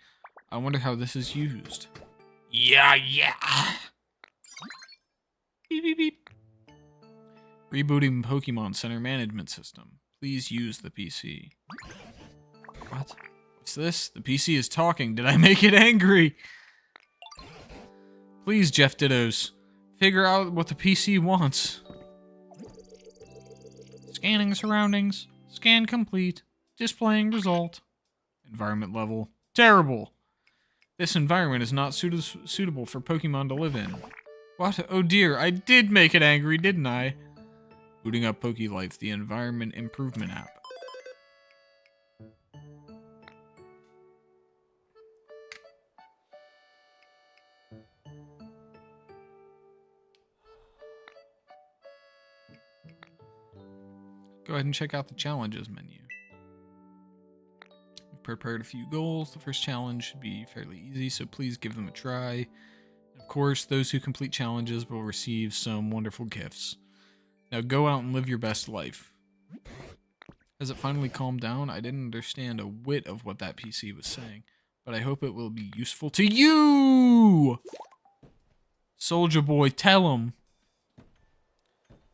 I wonder how this is used. Yeah. Beep, beep, beep. Rebooting Pokemon Center Management System. Please use the PC. What? What's this? The PC is talking. Did I make it angry? Please, Jeff Dittos. Figure out what the PC wants. Scanning surroundings. Scan complete. Displaying result. Environment level. Terrible. This environment is not suitable for Pokemon to live in. What? Oh dear, I did make it angry, didn't I? Booting up PokeLife, the environment improvement app. Go ahead and check out the challenges menu. We've prepared a few goals. The first challenge should be fairly easy, so please give them a try. Of course, those who complete challenges will receive some wonderful gifts. Now go out and live your best life. Has it finally calmed down? I didn't understand a whit of what that PC was saying, but I hope it will be useful to you! Soldier Boy, tell him.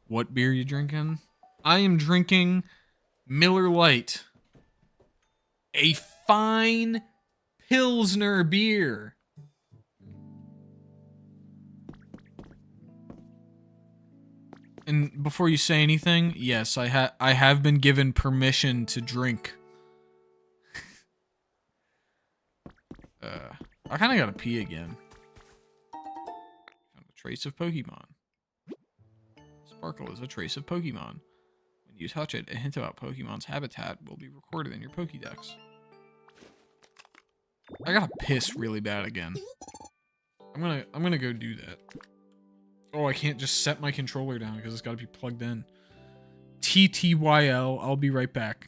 What beer you drinking? I am drinking Miller Lite. A fine Pilsner beer. And before you say anything, yes, I have been given permission to drink. I kind of gotta pee again. Found a trace of Pokemon. Sparkle is a trace of Pokemon. When you touch it, a hint about Pokemon's habitat will be recorded in your Pokédex. I gotta piss really bad again. I'm gonna go do that. Oh, I can't just set my controller down because it's gotta be plugged in. TTYL, I'll be right back.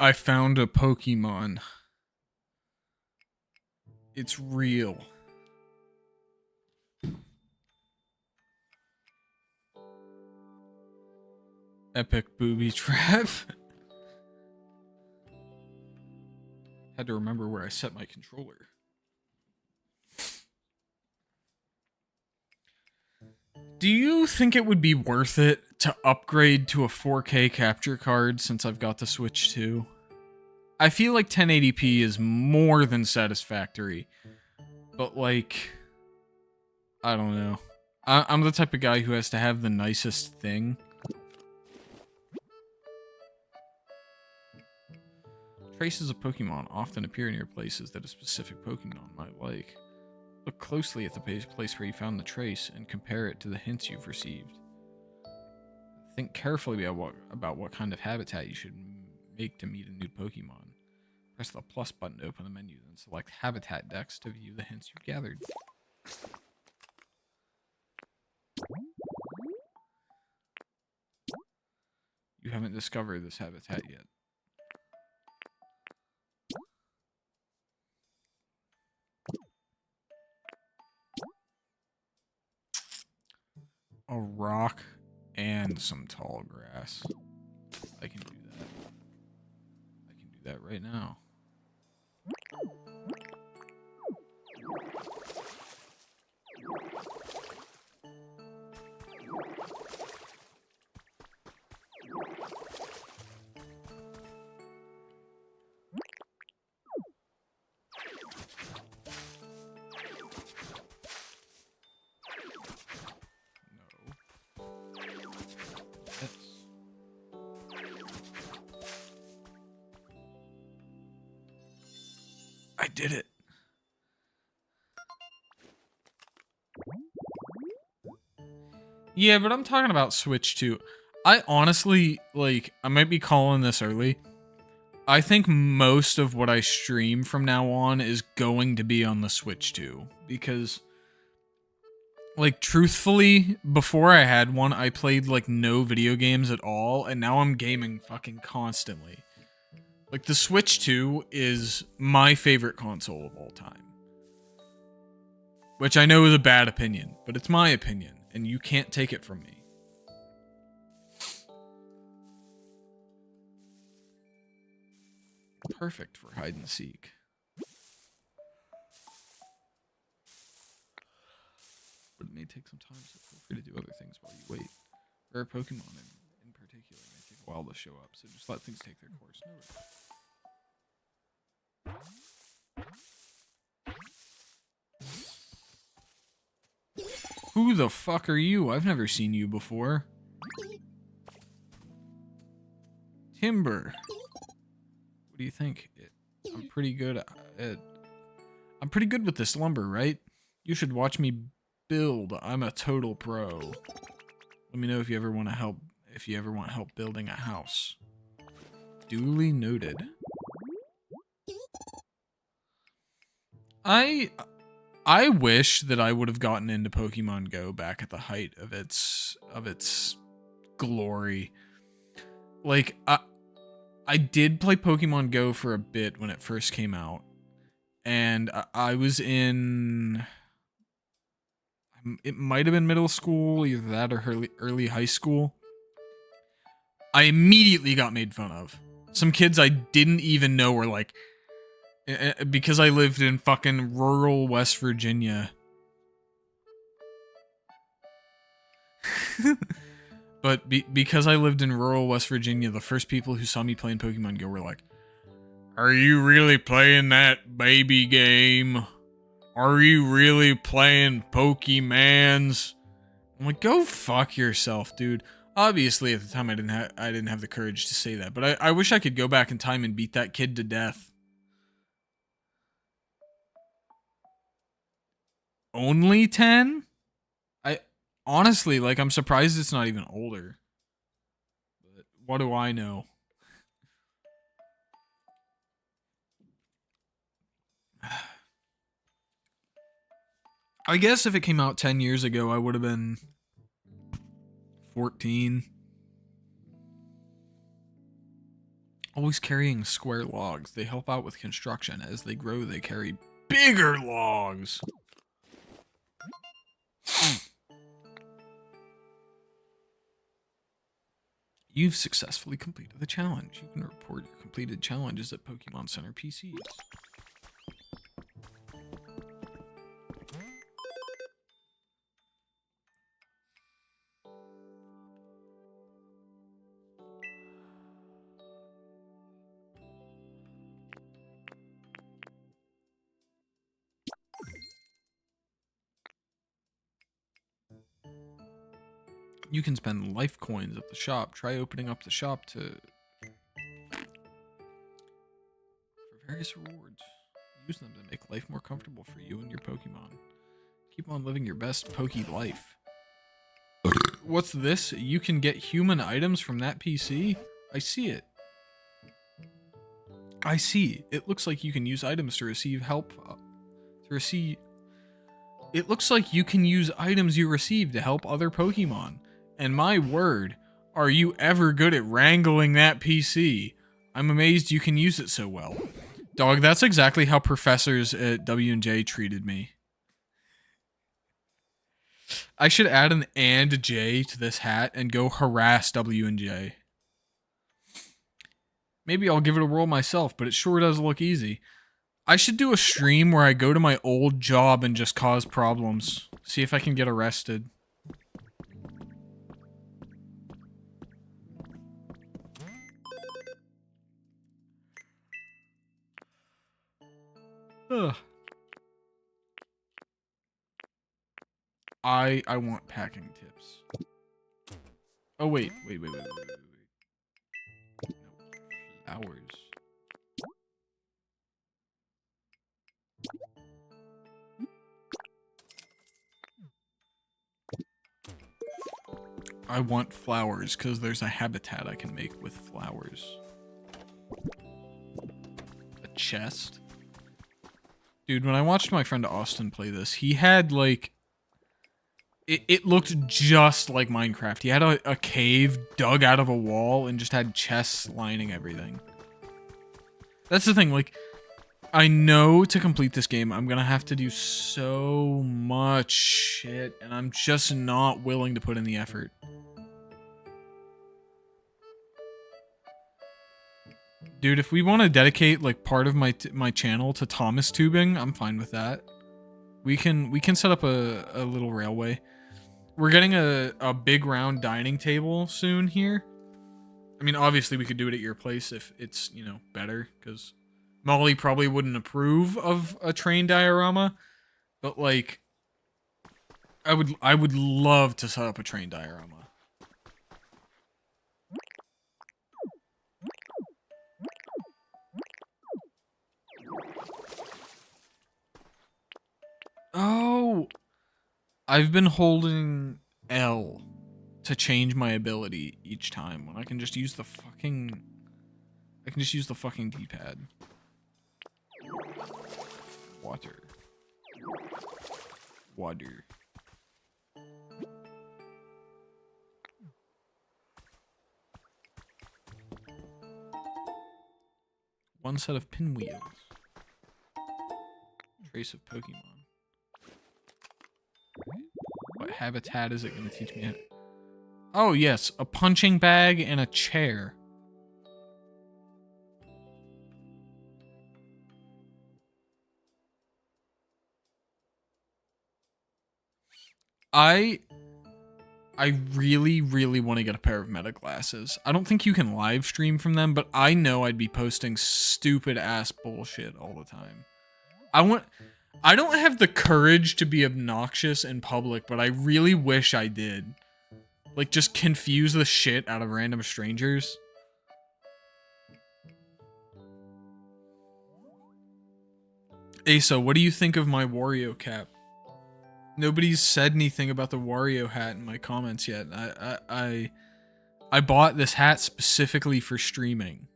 I found a Pokemon. It's real. Epic booby trap. Had to remember where I set my controller. Do you think it would be worth it to upgrade to a 4K capture card since I've got the Switch 2? I feel like 1080p is more than satisfactory. But like, I don't know. I'm the type of guy who has to have the nicest thing. Traces of Pokemon often appear near places that a specific Pokemon might like. Look closely at the place where you found the trace and compare it to the hints you've received. Think carefully about what kind of habitat you should make to meet a new Pokemon. Press the plus button to open the menu, then select Habitat Dex to view the hints you've gathered. You haven't discovered this habitat yet. A rock and some tall grass. I can do that. I can do that right now. I did it. Yeah, but I'm talking about Switch 2. I honestly, like, I might be calling this early. I think most of what I stream from now on is going to be on the Switch 2. Because, like, truthfully, before I had one, I played, like, no video games at all. And now I'm gaming fucking constantly. Like, the Switch 2 is my favorite console of all time. Which I know is a bad opinion, but it's my opinion, and you can't take it from me. Perfect for hide and seek. But it may take some time, so feel free to do other things while you wait. Rare Pokemon in particular may take a while to show up, so just let things take their course. No rush. Who the fuck are you? I've never seen you before. Timber. What do you think? I'm pretty good I'm pretty good with this lumber, right? You should watch me build. I'm a total pro. Let me know if you ever want help building a house. Duly noted. I wish that I would have gotten into Pokemon Go back at the height of its glory. Like, I did play Pokemon Go for a bit when it first came out. And I was in... It might have been middle school, either that or early high school. I immediately got made fun of. Some kids I didn't even know were like... Because I lived in fucking rural West Virginia. But because I lived in rural West Virginia, the first people who saw me playing Pokemon Go were like, "Are you really playing that baby game? Are you really playing Pokemans?" I'm like, go fuck yourself, dude. Obviously, at the time, I didn't have the courage to say that, but I wish I could go back in time and beat that kid to death. Only 10? Honestly, like, I'm surprised it's not even older. But what do I know? I guess if it came out 10 years ago, I would have been 14. Always carrying square logs. They help out with construction. As they grow, they carry bigger logs. You've successfully completed the challenge. You can report your completed challenges at Pokemon Center PCs. You can spend life coins at the shop. Try opening up the shop for various rewards. Use them to make life more comfortable for you and your Pokemon. Keep on living your best Poke life. What's this? You can get human items from that PC? I see it. I see. It looks like you can use items to receive help. It looks like you can use items you receive to help other Pokemon. And my word, are you ever good at wrangling that PC? I'm amazed you can use it so well. Dog, that's exactly how professors at W&J treated me. I should add an and J to this hat and go harass W&J. Maybe I'll give it a whirl myself, but it sure does look easy. I should do a stream where I go to my old job and just cause problems. See if I can get arrested. Ugh. I want packing tips. Oh wait. No. Flowers. I want flowers because there's a habitat I can make with flowers. A chest. Dude, when I watched my friend Austin play this, he had like... It looked just like Minecraft. He had a cave dug out of a wall and just had chests lining everything. That's the thing, like... I know to complete this game, I'm gonna have to do so much shit, and I'm just not willing to put in the effort. Dude, if we want to dedicate like part of my channel to Thomas tubing, I'm fine with that. We can set up a little railway. We're getting a big round dining table soon here. I mean, obviously we could do it at your place if it's, you know, better, because Molly probably wouldn't approve of a train diorama, but like I would love to set up a train diorama. Oh, I've been holding L to change my ability each time when I can just use the fucking D-pad. Water. One set of pinwheels. Trace of Pokemon. What habitat is it going to teach me? Oh, yes. A punching bag and a chair. I really, really want to get a pair of Meta glasses. I don't think you can live stream from them, but I know I'd be posting stupid ass bullshit all the time. I don't have the courage to be obnoxious in public, but I really wish I did. Like, just confuse the shit out of random strangers. Asa, what do you think of my Wario cap? Nobody's said anything about the Wario hat in my comments yet. I bought this hat specifically for streaming.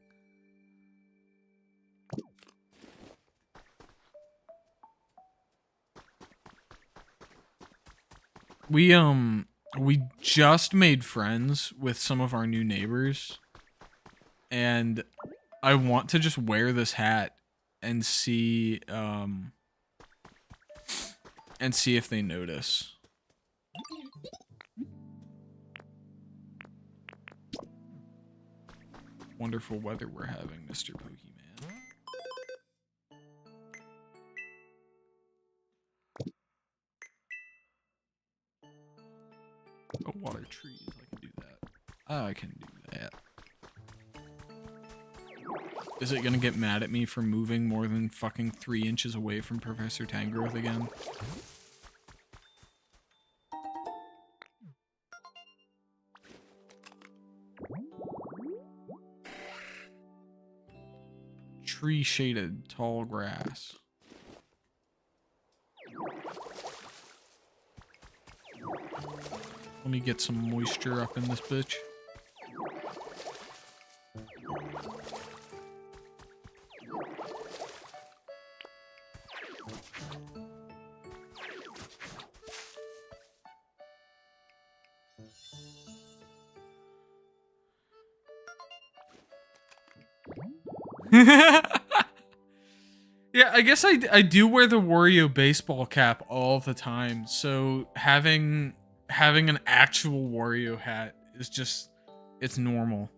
We just made friends with some of our new neighbors, and I want to just wear this hat and see if they notice. Wonderful weather we're having, Mr. Pokemon. Oh, water trees. I can do that. I can do that. Is it gonna get mad at me for moving more than fucking 3 inches away from Professor Tangrowth again? Tree shaded tall grass. Let me get some moisture up in this bitch. Yeah, I guess I do wear the Wario baseball cap all the time, so having an actual Wario hat is just, it's normal.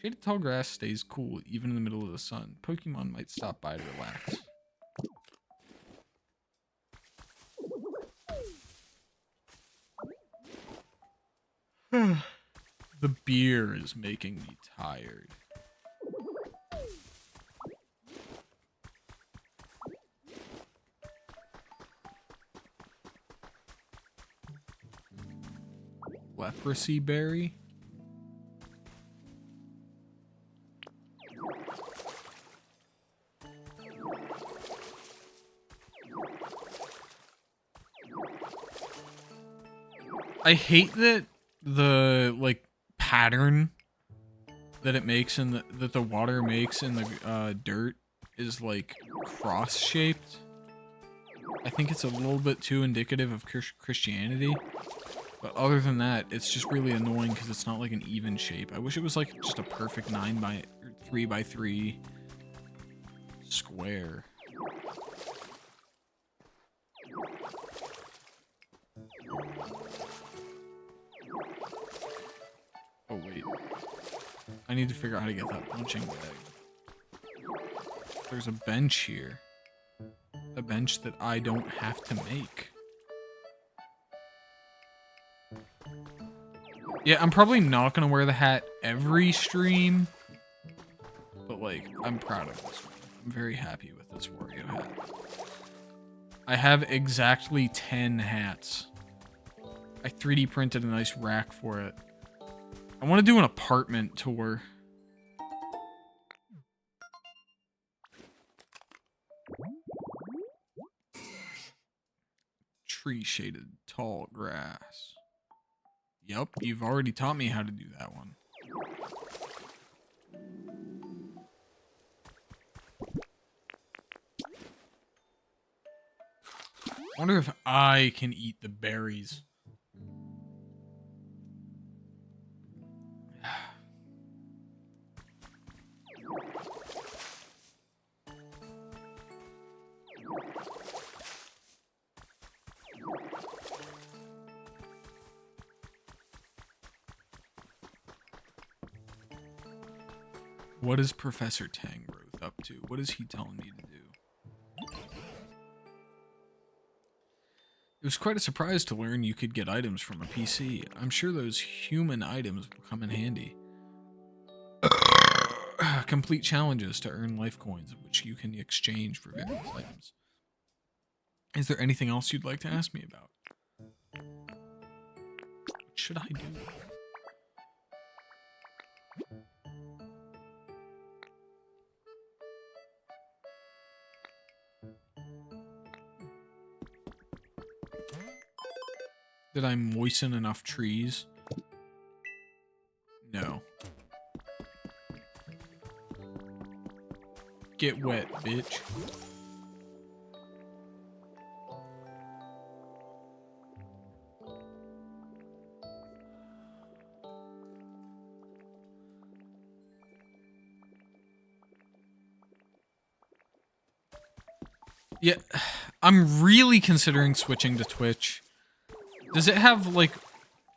Shaded tall grass stays cool even in the middle of the sun. Pokemon might stop by to relax. The beer is making me tired. Leprosy berry? I hate that the like pattern that it makes in that the water makes in the dirt is like cross shaped. I think it's a little bit too indicative of Christianity. But other than that, it's just really annoying because it's not like an even shape. I wish it was like just a perfect 3x3 square. Oh wait, I need to figure out how to get that punching bag. There's a bench here. A bench that I don't have to make. Yeah, I'm probably not gonna wear the hat every stream, but like, I'm proud of this one. I'm very happy with this Wario hat. I have exactly 10 hats. I 3D printed a nice rack for it. I want to do an apartment tour. Tree shaded tall grass. Yup, you've already taught me how to do that one. I wonder if I can eat the berries. What is Professor Tangrowth up to? What is he telling me to do? It was quite a surprise to learn you could get items from a PC. I'm sure those human items will come in handy. Complete challenges to earn life coins, which you can exchange for various items. Is there anything else you'd like to ask me about? What should I do? Did I moisten enough trees? No. Get wet, bitch. Yeah, I'm really considering switching to Twitch. Does it have, like,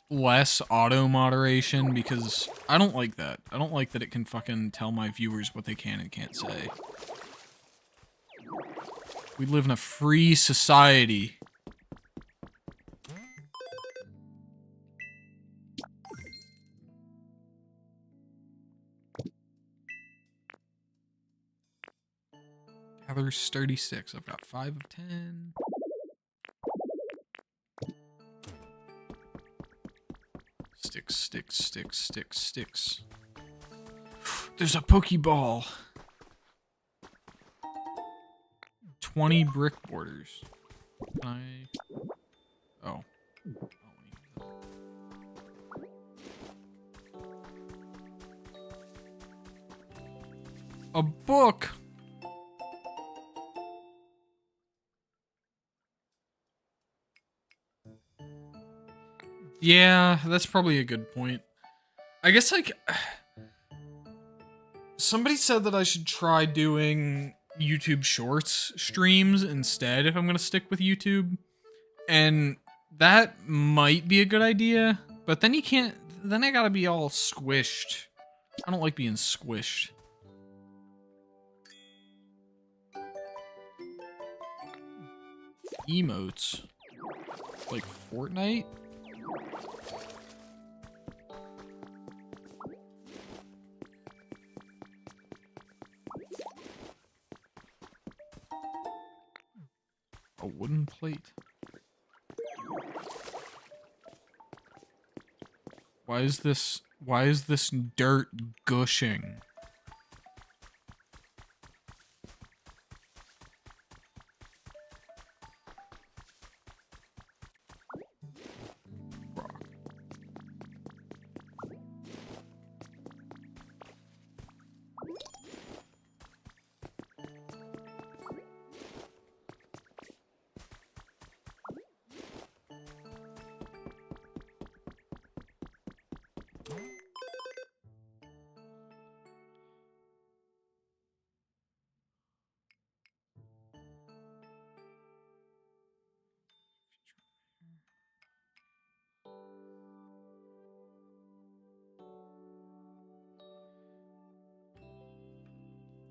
less auto moderation? Because I don't like that. I don't like that it can fucking tell my viewers what they can and can't say. We live in a free society. Gather 36. I've got 5 of 10. Sticks, sticks, sticks, sticks, sticks. There's a Pokeball. 20 brick borders. Oh. A book. Yeah, that's probably a good point. I guess, like, somebody said that I should try doing YouTube Shorts streams instead if I'm gonna stick with YouTube. And that might be a good idea, but then you can't, then I gotta be all squished. I don't like being squished. Emotes. Like Fortnite? A wooden plate. Why is this dirt gushing? Rock.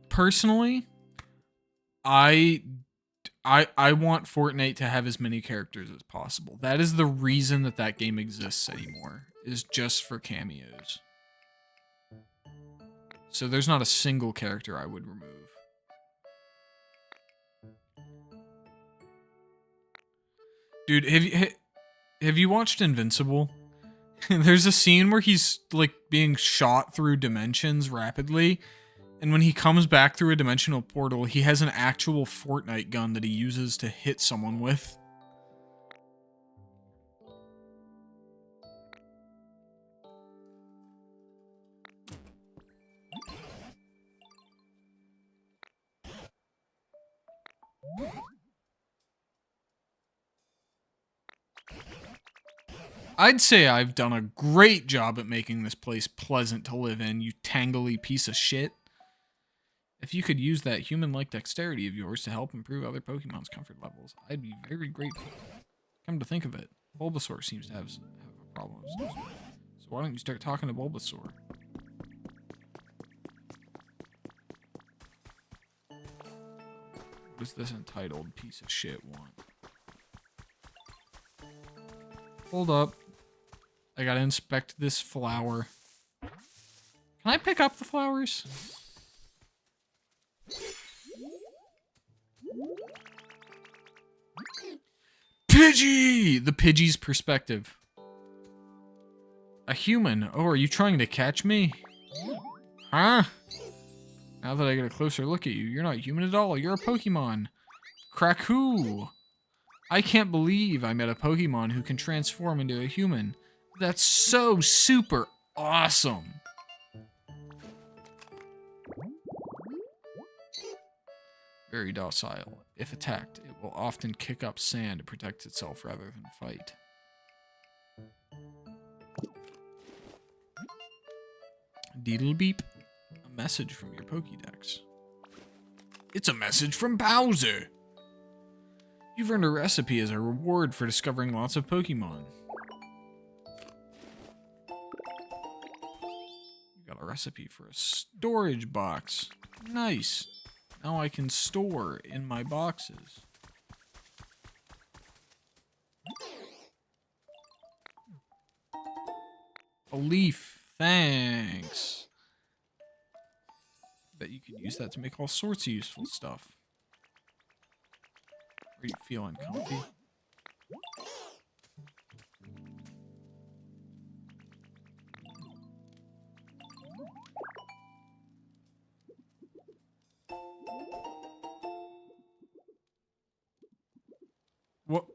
Personally, I want Fortnite to have as many characters as possible. That is the reason that that game exists anymore, is just for cameos. So there's not a single character I would remove. Dude, have you watched Invincible? There's a scene where he's like being shot through dimensions rapidly, and when he comes back through a dimensional portal, he has an actual Fortnite gun that he uses to hit someone with. I'd say I've done a great job at making this place pleasant to live in, you tangly piece of shit. If you could use that human-like dexterity of yours to help improve other Pokemon's comfort levels, I'd be very grateful. Come to think of it, Bulbasaur seems to have a problem of some sort. So why don't you start talking to Bulbasaur? What does this entitled piece of shit want? Hold up. I gotta inspect this flower. Can I pick up the flowers? Pidgey! The Pidgey's perspective. A human. Oh, are you trying to catch me? Huh? Now that I get a closer look at you, you're not human at all. You're a Pokemon. Crackoo! I can't believe I met a Pokemon who can transform into a human. That's so super awesome. Very docile. If attacked, it will often kick up sand to protect itself rather than fight. Deedle beep. A message from your Pokédex. It's a message from Bowser. You've earned a recipe as a reward for discovering lots of Pokemon. You got a recipe for a storage box. Nice. Now I can store in my boxes. A leaf. Thanks. Bet you could use that to make all sorts of useful stuff. Are you feeling comfy? What?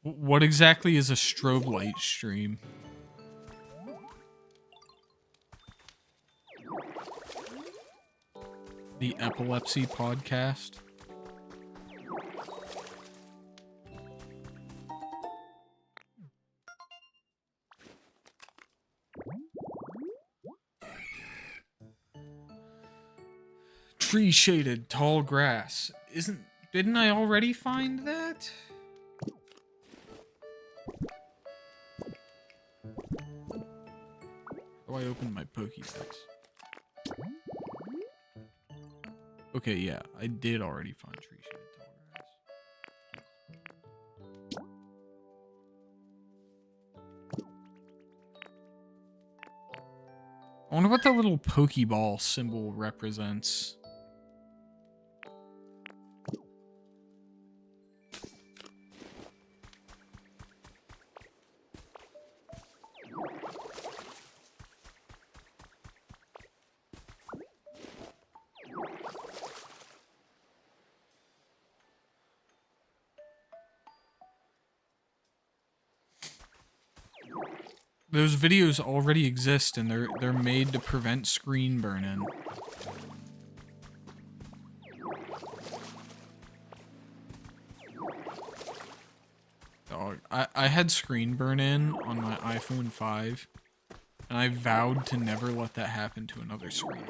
What exactly is a strobe light stream? The Epilepsy Podcast? Tree shaded tall grass. Didn't I already find that? Oh, I opened my Pokédex. Okay, yeah, I did already find tree shaded tall grass. I wonder what the little Pokeball symbol represents. Those videos already exist, and they're made to prevent screen burn-in. Dog, I had screen burn-in on my iPhone 5, and I vowed to never let that happen to another screen.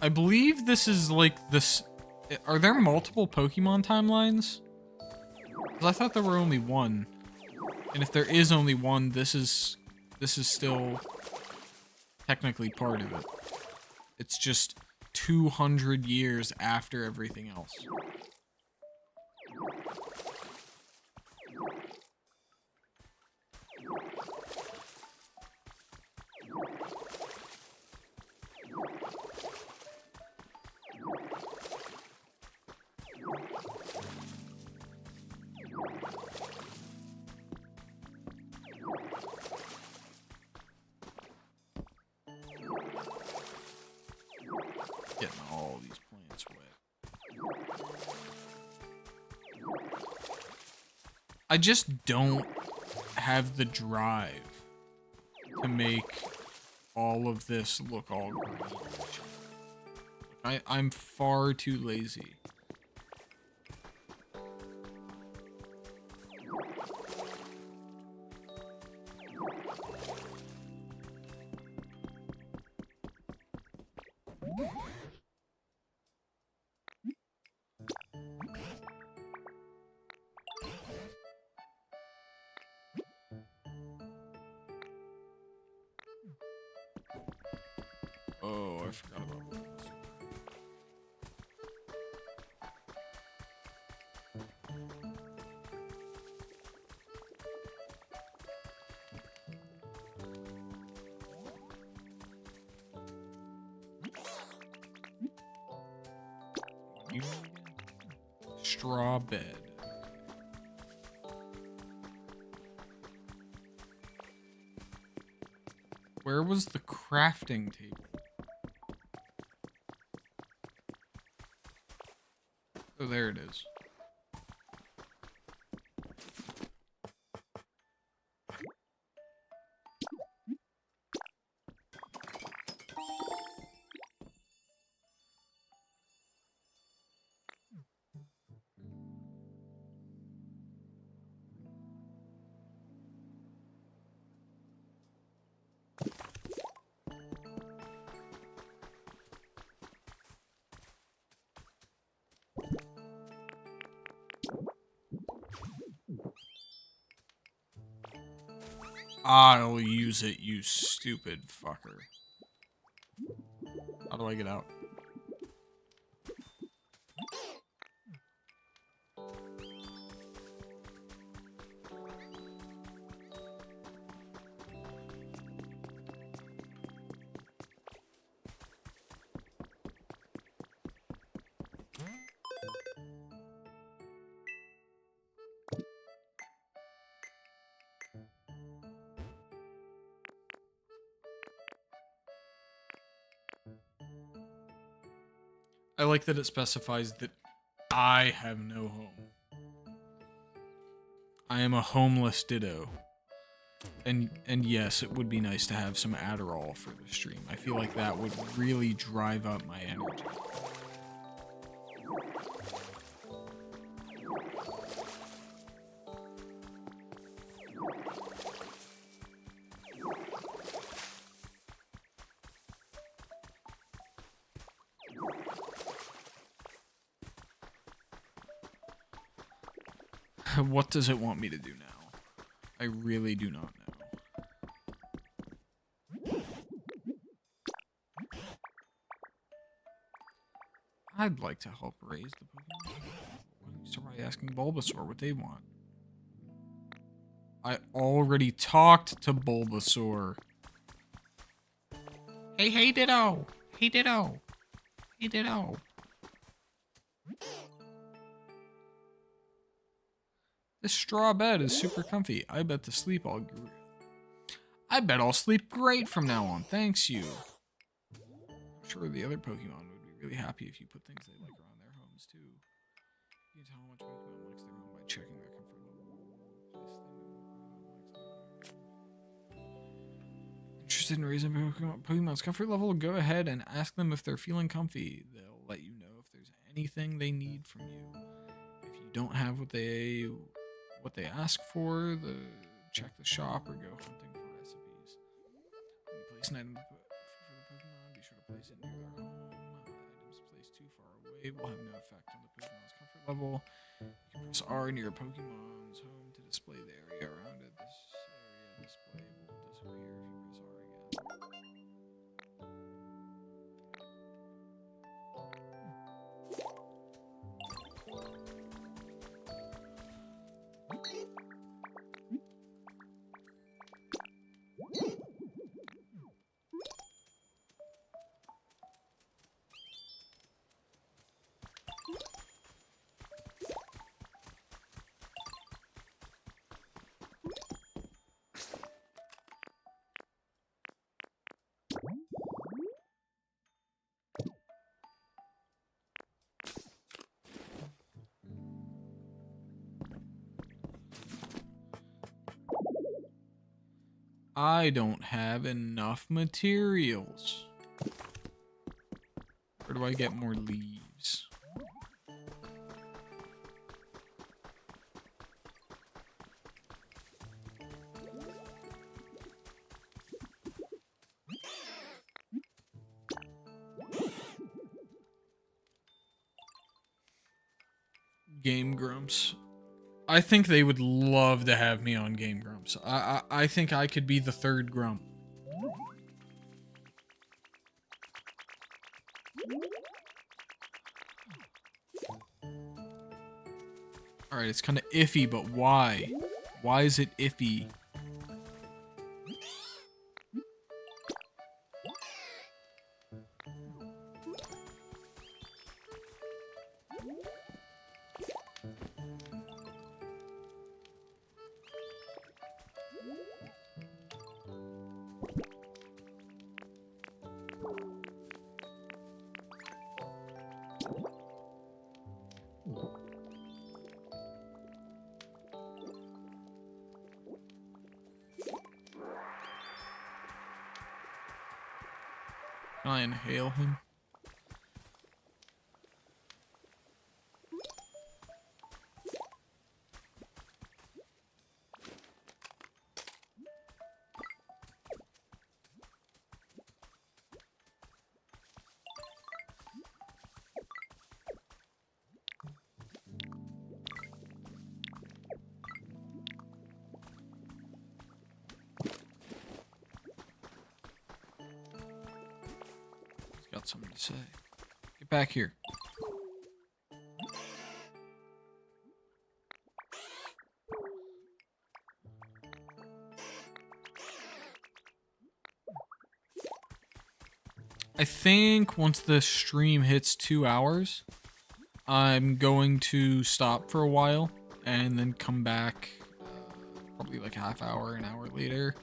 I believe this is like this. Are there multiple Pokemon timelines? 'Cause I thought there were only one. And if there is only one, this is still technically part of it. It's just 200 years after everything else. Getting all these plants wet. I just don't have the drive to make all of this look all green. I'm far too lazy. Oh, I forgot about this. you know again? Straw bed. Where was the crafting table? Oh, there it is. I'll use it, you stupid fucker. How do I get out? I like that it specifies that I have no home. I am a homeless ditto. And yes, it would be nice to have some Adderall for the stream. I feel like that would really drive up my energy. What does it want me to do now? I really do not know. I'd like to help raise the Pokemon. Why don't you start by asking Bulbasaur what they want? I already talked to Bulbasaur. Hey Ditto! Hey Ditto! Hey Ditto! This straw bed is super comfy. I bet I'll sleep great from now on. Thanks you. I'm sure the other Pokemon would be really happy if you put things they like around their homes too. You can tell how much Pokemon likes their home by checking their comfort level. Interested in raising Pokemon's comfort level? Go ahead and ask them if they're feeling comfy. They'll let you know if there's anything they need from you. If you don't have what they ask for, check the shop or go hunting for recipes. When you place an item for the Pokemon, be sure to place it near their home. Items placed too far away will have no effect on the Pokemon's comfort level. You can press R near a Pokemon's home to display the area around it. This area display will disappear if you press R again. I don't have enough materials. Where do I get more leaves? Game Grumps. I think they would love to have me on Game Grumps. I think I could be the third Grump. Alright, it's kind of iffy, but why? Why is it iffy? Can I inhale him? He's got something to say. Get back here. I think once the stream hits 2 hours, I'm going to stop for a while and then come back probably like half hour, an hour later.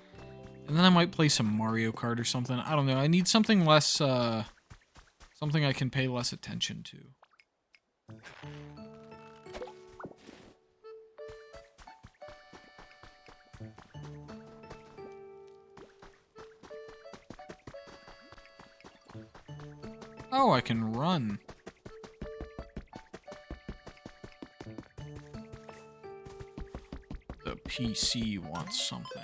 And then I might play some Mario Kart or something. I don't know. I need something less, something I can pay less attention to. Oh, I can run. The PC wants something.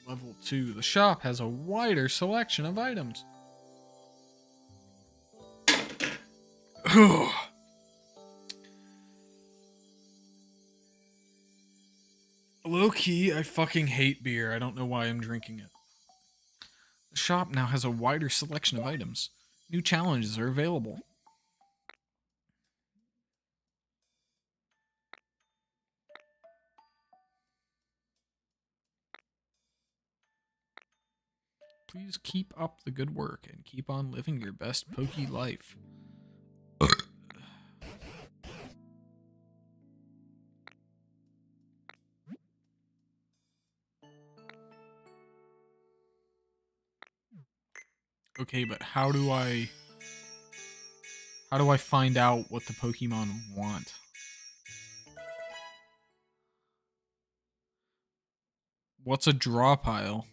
Level 2. The shop has a wider selection of items. Low key, I fucking hate beer. I don't know why I'm drinking it. The shop now has a wider selection of items. New challenges are available. Please keep up the good work and keep on living your best pokey life. Okay, but how do I find out what the Pokemon want? What's a draw pile?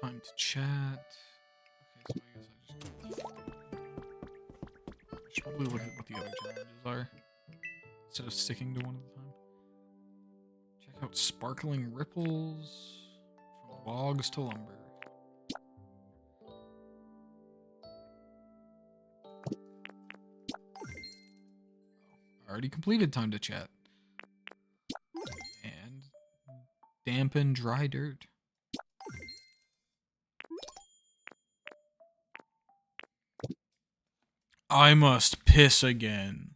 Time to chat. Okay, so I guess I should probably look at what the other challenges are instead of sticking to one at a time. Check out sparkling ripples from logs to lumber. Already completed time to chat. And dampen dry dirt. I must piss again.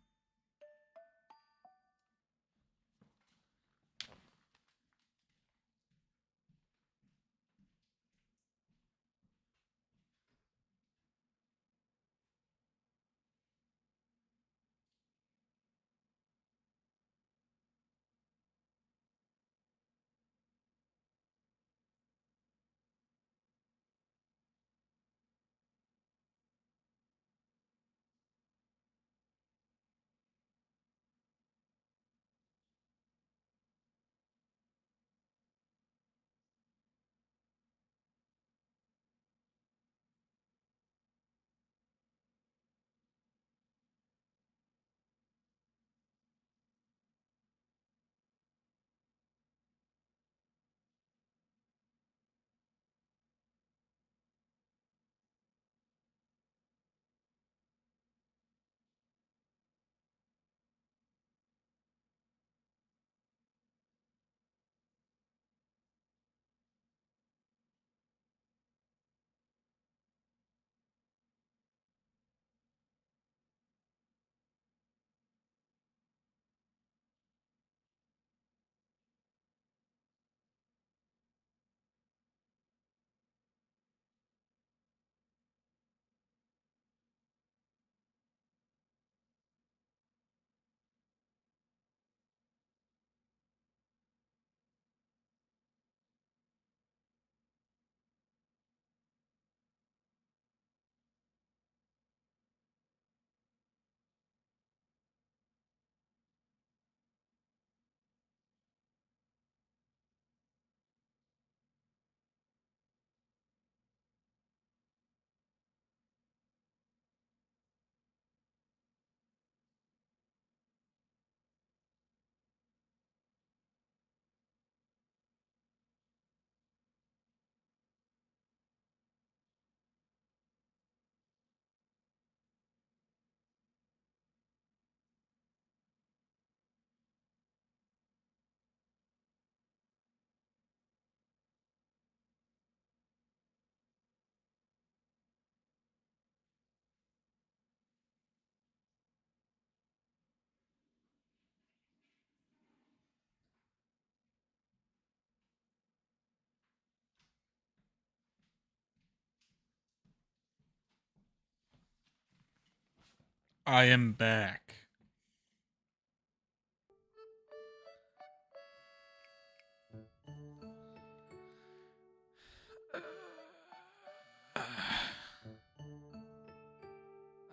I am back.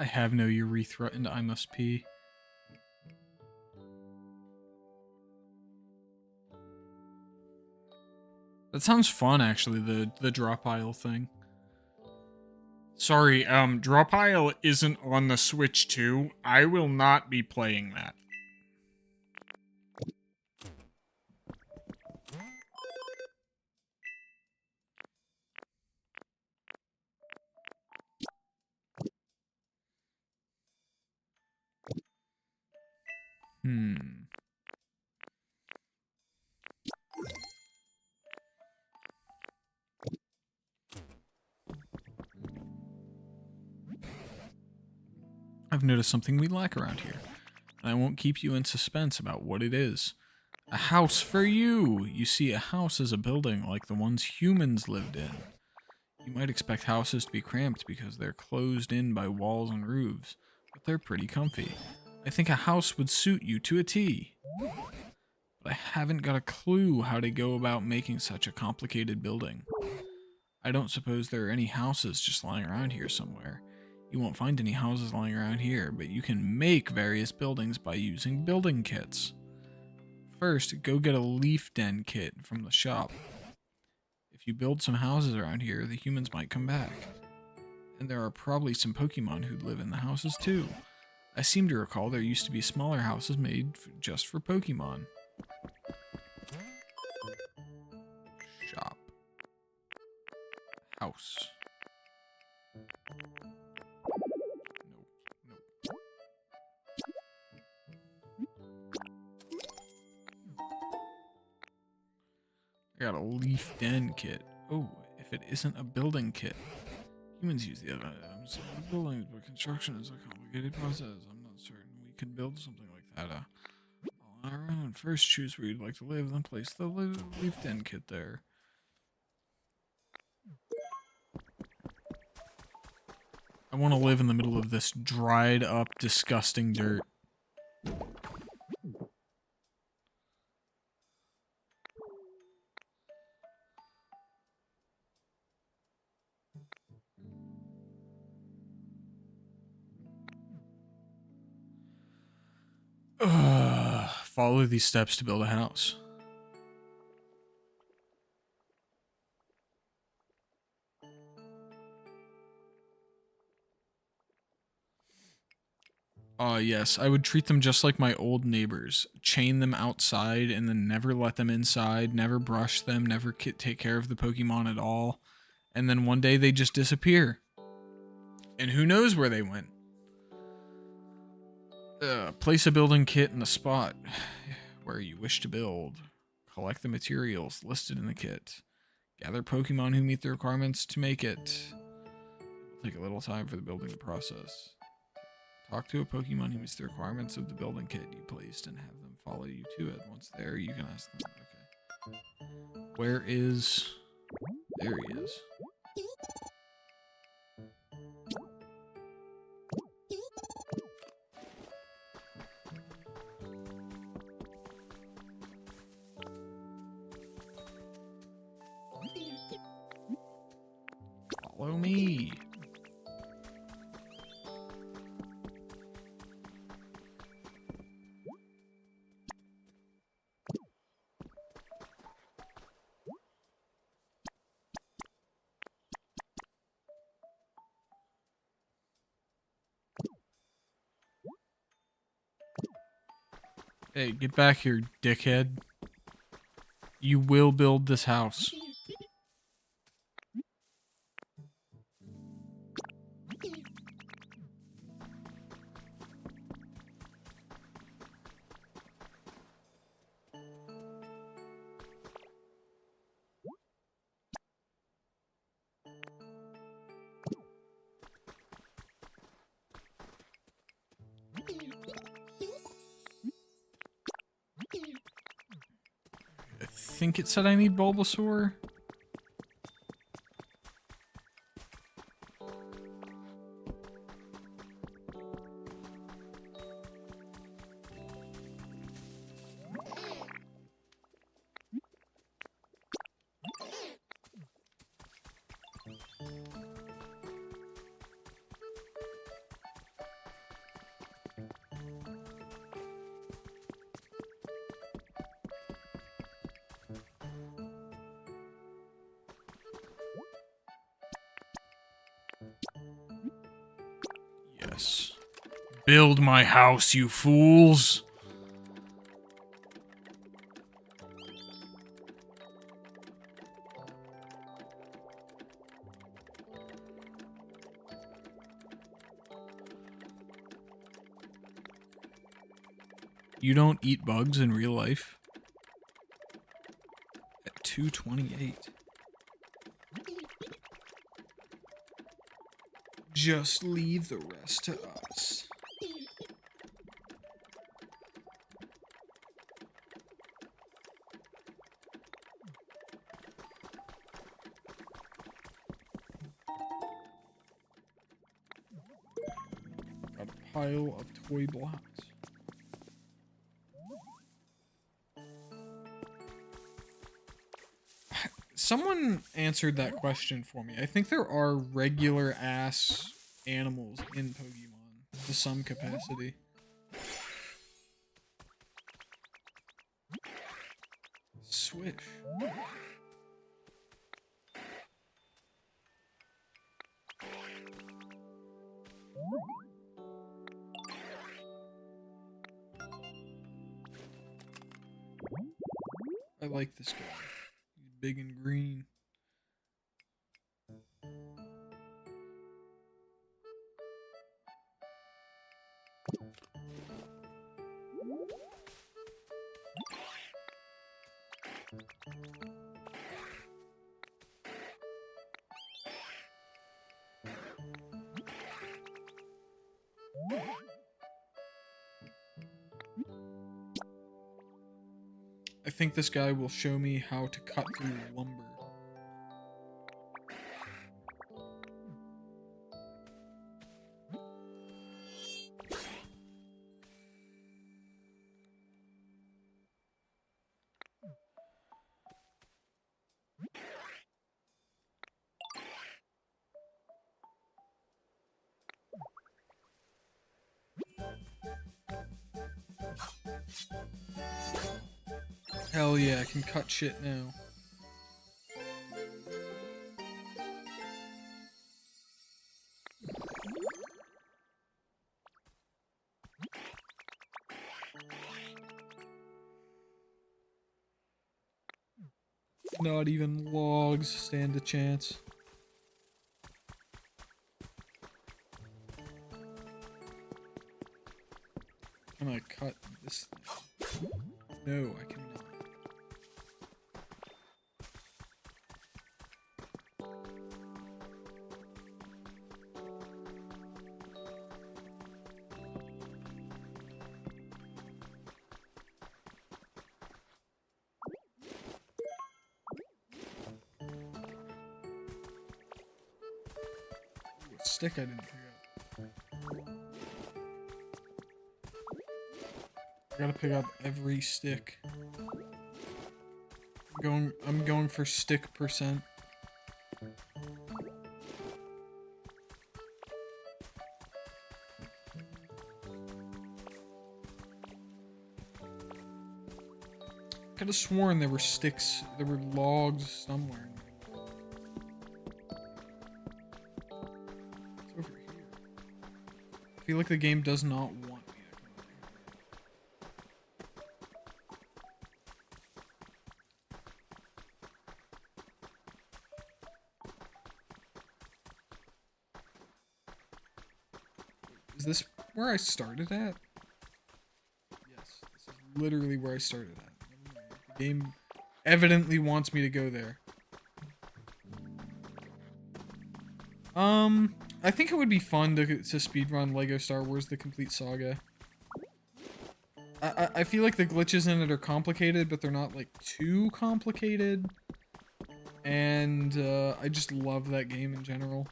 I have no urethra and I must pee. That sounds fun, actually, the drop pile thing. Sorry, drop pile isn't on the Switch 2. I will not be playing that. I've noticed something we lack around here, and I won't keep you in suspense about what it is. A house for you! You see, a house is a building like the ones humans lived in. You might expect houses to be cramped because they're closed in by walls and roofs, but they're pretty comfy. I think a house would suit you to a T. But I haven't got a clue how to go about making such a complicated building. I don't suppose there are any houses just lying around here somewhere. You won't find any houses lying around here, but you can make various buildings by using building kits. First, go get a leaf den kit from the shop. If you build some houses around here, the humans might come back. And there are probably some Pokemon who live in the houses too. I seem to recall there used to be smaller houses made just for Pokemon. Shop. House. I got a leaf den kit. Oh, if it isn't a building kit. Humans use the other items. Buildings, but construction is a complicated process. I'm not certain we could build something like that. Alright, first choose where you'd like to live, then place the leaf den kit there. I want to live in the middle of this dried up, disgusting dirt. Follow these steps to build a house. Yes, I would treat them just like my old neighbors. Chain them outside and then never let them inside, never brush them, never take care of the Pokemon at all. And then one day they just disappear. And who knows where they went. Place a building kit in the spot where you wish to build. Collect the materials listed in the kit. Gather Pokemon who meet the requirements to make it. It will take a little time for the building process. Talk to a Pokemon who meets the requirements of the building kit you placed and have them follow you to it. Once there, you can ask them. Okay. Where is... There he is. Follow me. Hey, get back here, dickhead. You will build this house. I think it said I need Bulbasaur. Yes. Build my house, you fools! You don't eat bugs in real life? At 2:28. Just leave the rest to us. Got a pile of toy blocks. Someone answered that question for me. I think there are regular ass animals in Pokemon to some capacity. Swish. I like this guy. He's big and green. I think this guy will show me how to cut through lumber. Hell yeah, I can cut shit now. Not even logs stand a chance. Can I cut this thing? No, I cannot. Stick I didn't pick up. I gotta pick up every stick. I'm going for stick percent. Could have sworn there were sticks, there were logs somewhere. I feel like the game does not want me to come over here. Is this where I started at? Yes, this is literally where I started at. The game evidently wants me to go there. I think it would be fun to speedrun Lego Star Wars The Complete Saga. I feel like the glitches in it are complicated, but they're not, like, too complicated. And, I just love that game in general.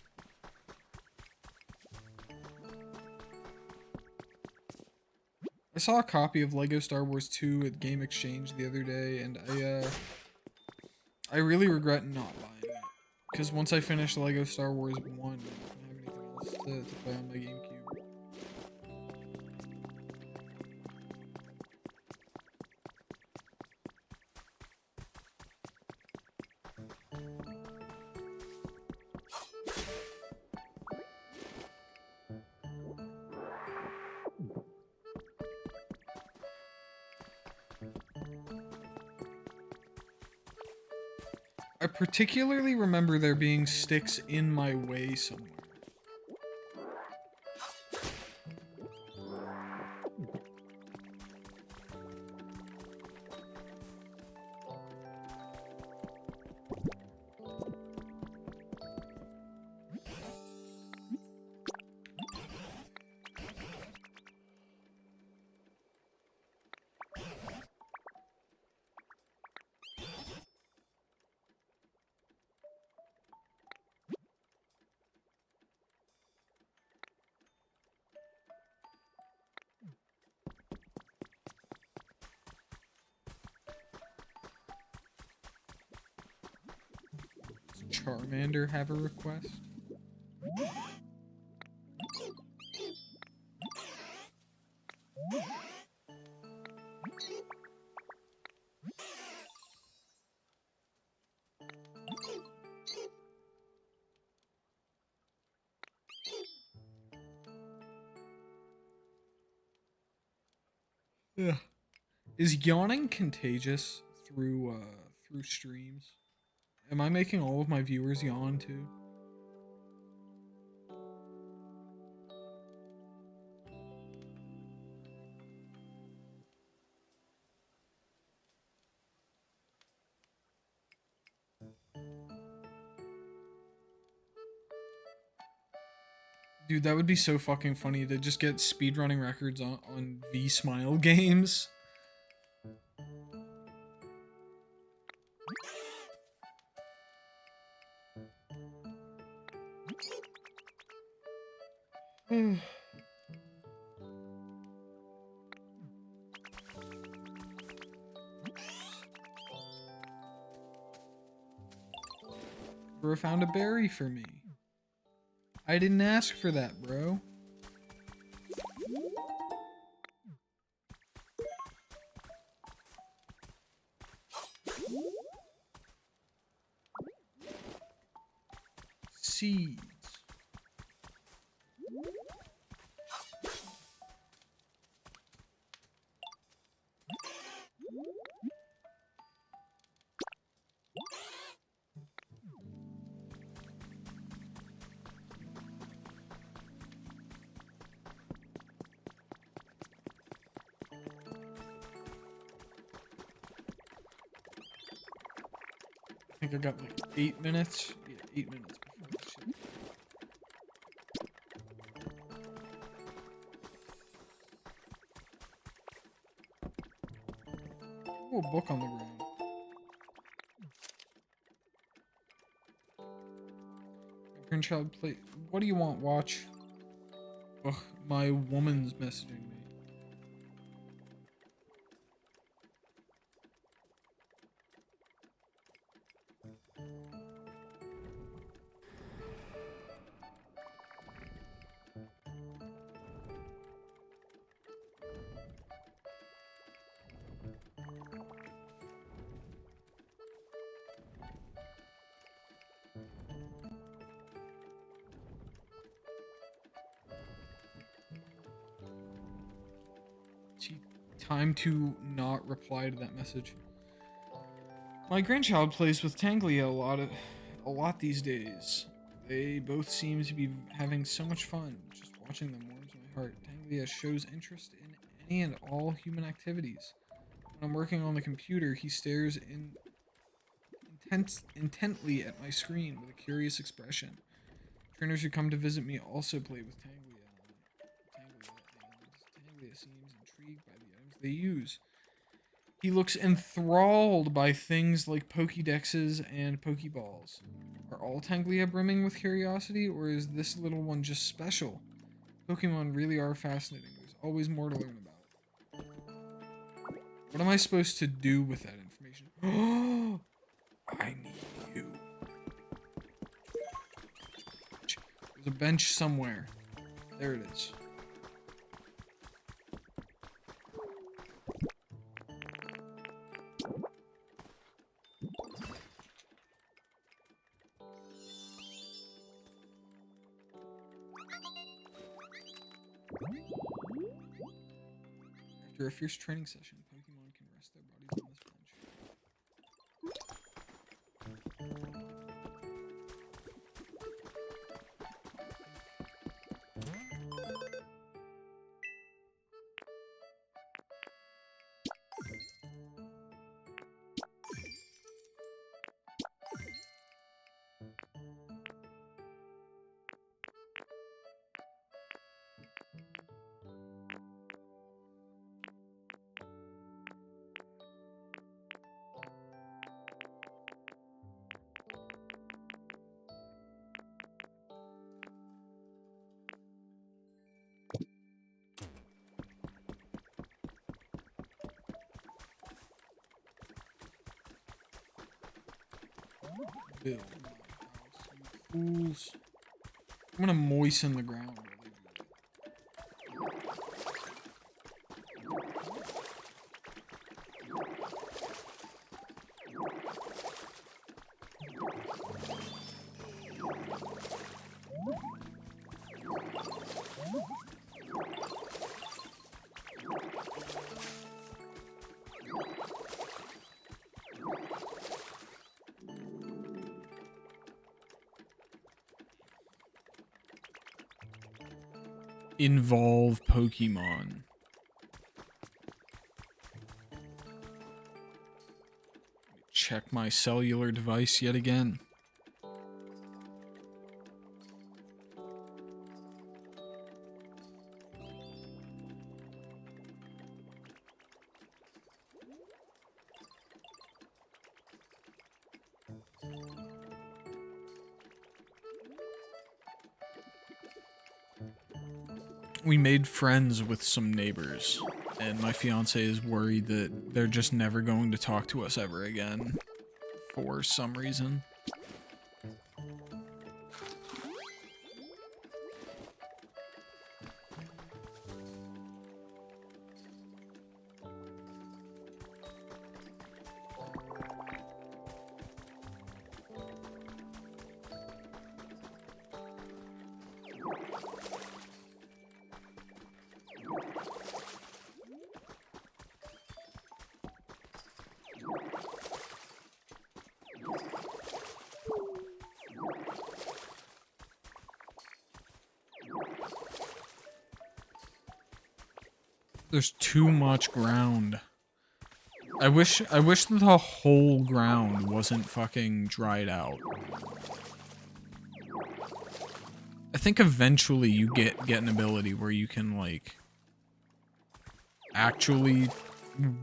I saw a copy of Lego Star Wars 2 at Game Exchange the other day, and I really regret not buying it. Because once I finish Lego Star Wars 1, I don't have anything else to play on my GameCube. I particularly remember there being sticks in my way somewhere. Does Charmander have a request? Yeah. Is yawning contagious through streams? Am I making all of my viewers yawn too? Dude, that would be so fucking funny to just get speedrunning records on V-Smile games. Bro found a berry for me. I didn't ask for that, bro. Seeds. I think I got like 8 minutes. Yeah, 8 minutes before this shit. Oh, a book on the ground. Grandchild play. What do you want, watch? Ugh, my woman's messaging me. Time to not reply to that message. My grandchild plays with Tanglia a lot these days. They both seem to be having so much fun. Just watching them warms my heart. Tanglia shows interest in any and all human activities. When I'm working on the computer, he stares intently at my screen with a curious expression. Trainers who come to visit me also play with Tanglia, and Tanglia seems intrigued by the items they use. He looks enthralled by things like Pokédexes and Pokeballs. Are all Tanglia brimming with curiosity, or is this little one just special? Pokemon really are fascinating. There's always more to learn about. What am I supposed to do with that information? Oh, I need you. There's a bench somewhere. There it is. After a fierce training session, Pokemon can rest their bodies on this bench. Build my house, you fools. I'm gonna moisten the ground while they do Involve Pokemon. Check my cellular device yet again. We made friends with some neighbors, and my fiance is worried that they're just never going to talk to us ever again for some reason. There's too much ground. I wish that the whole ground wasn't fucking dried out. I think eventually you get an ability where you can like actually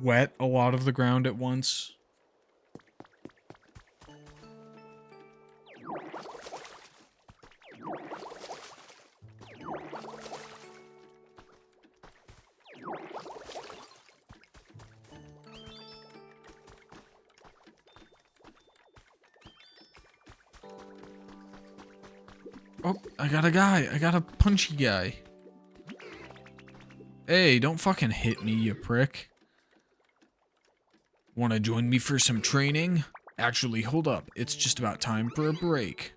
wet a lot of the ground at once. Oh, I got a guy. I got a punchy guy. Hey, don't fucking hit me, you prick. Wanna join me for some training? Actually, hold up. It's just about time for a break.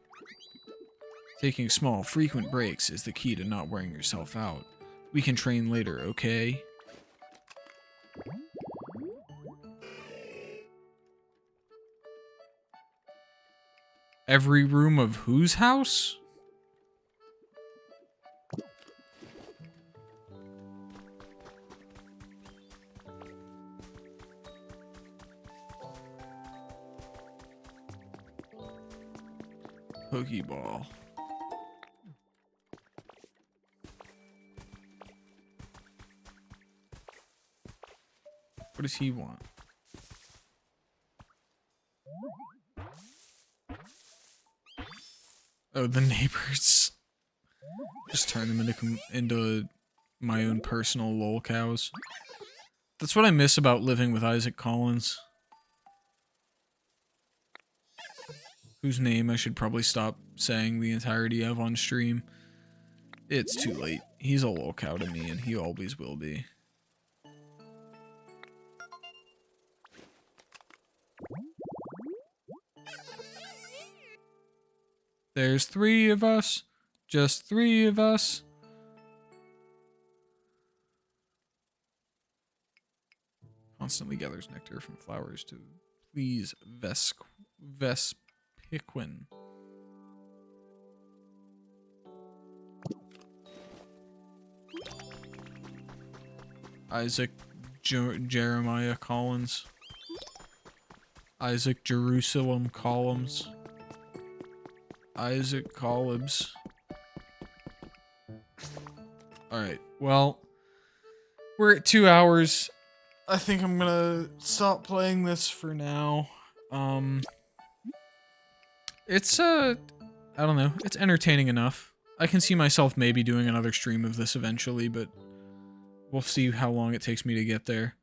Taking small, frequent breaks is the key to not wearing yourself out. We can train later, okay? Every room of whose house? Pokeball. What does he want? Oh, the neighbors. Just turn them into my own personal lol cows. That's what I miss about living with Isaac Collins. Whose name I should probably stop saying the entirety of on stream. It's too late. He's a lol cow to me, and he always will be. There's 3 of us. Just 3 of us. Constantly gathers nectar from flowers to please Vespiquen. Isaac Jeremiah Collins. Isaac Jerusalem Collins. Isaac Collibs. Alright, well, we're at 2 hours. I think I'm gonna stop playing this for now. It's, I don't know, it's entertaining enough. I can see myself maybe doing another stream of this eventually, but we'll see how long it takes me to get there.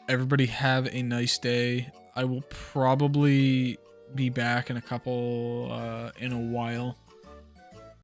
Everybody have a nice day. I will probably be back in a while.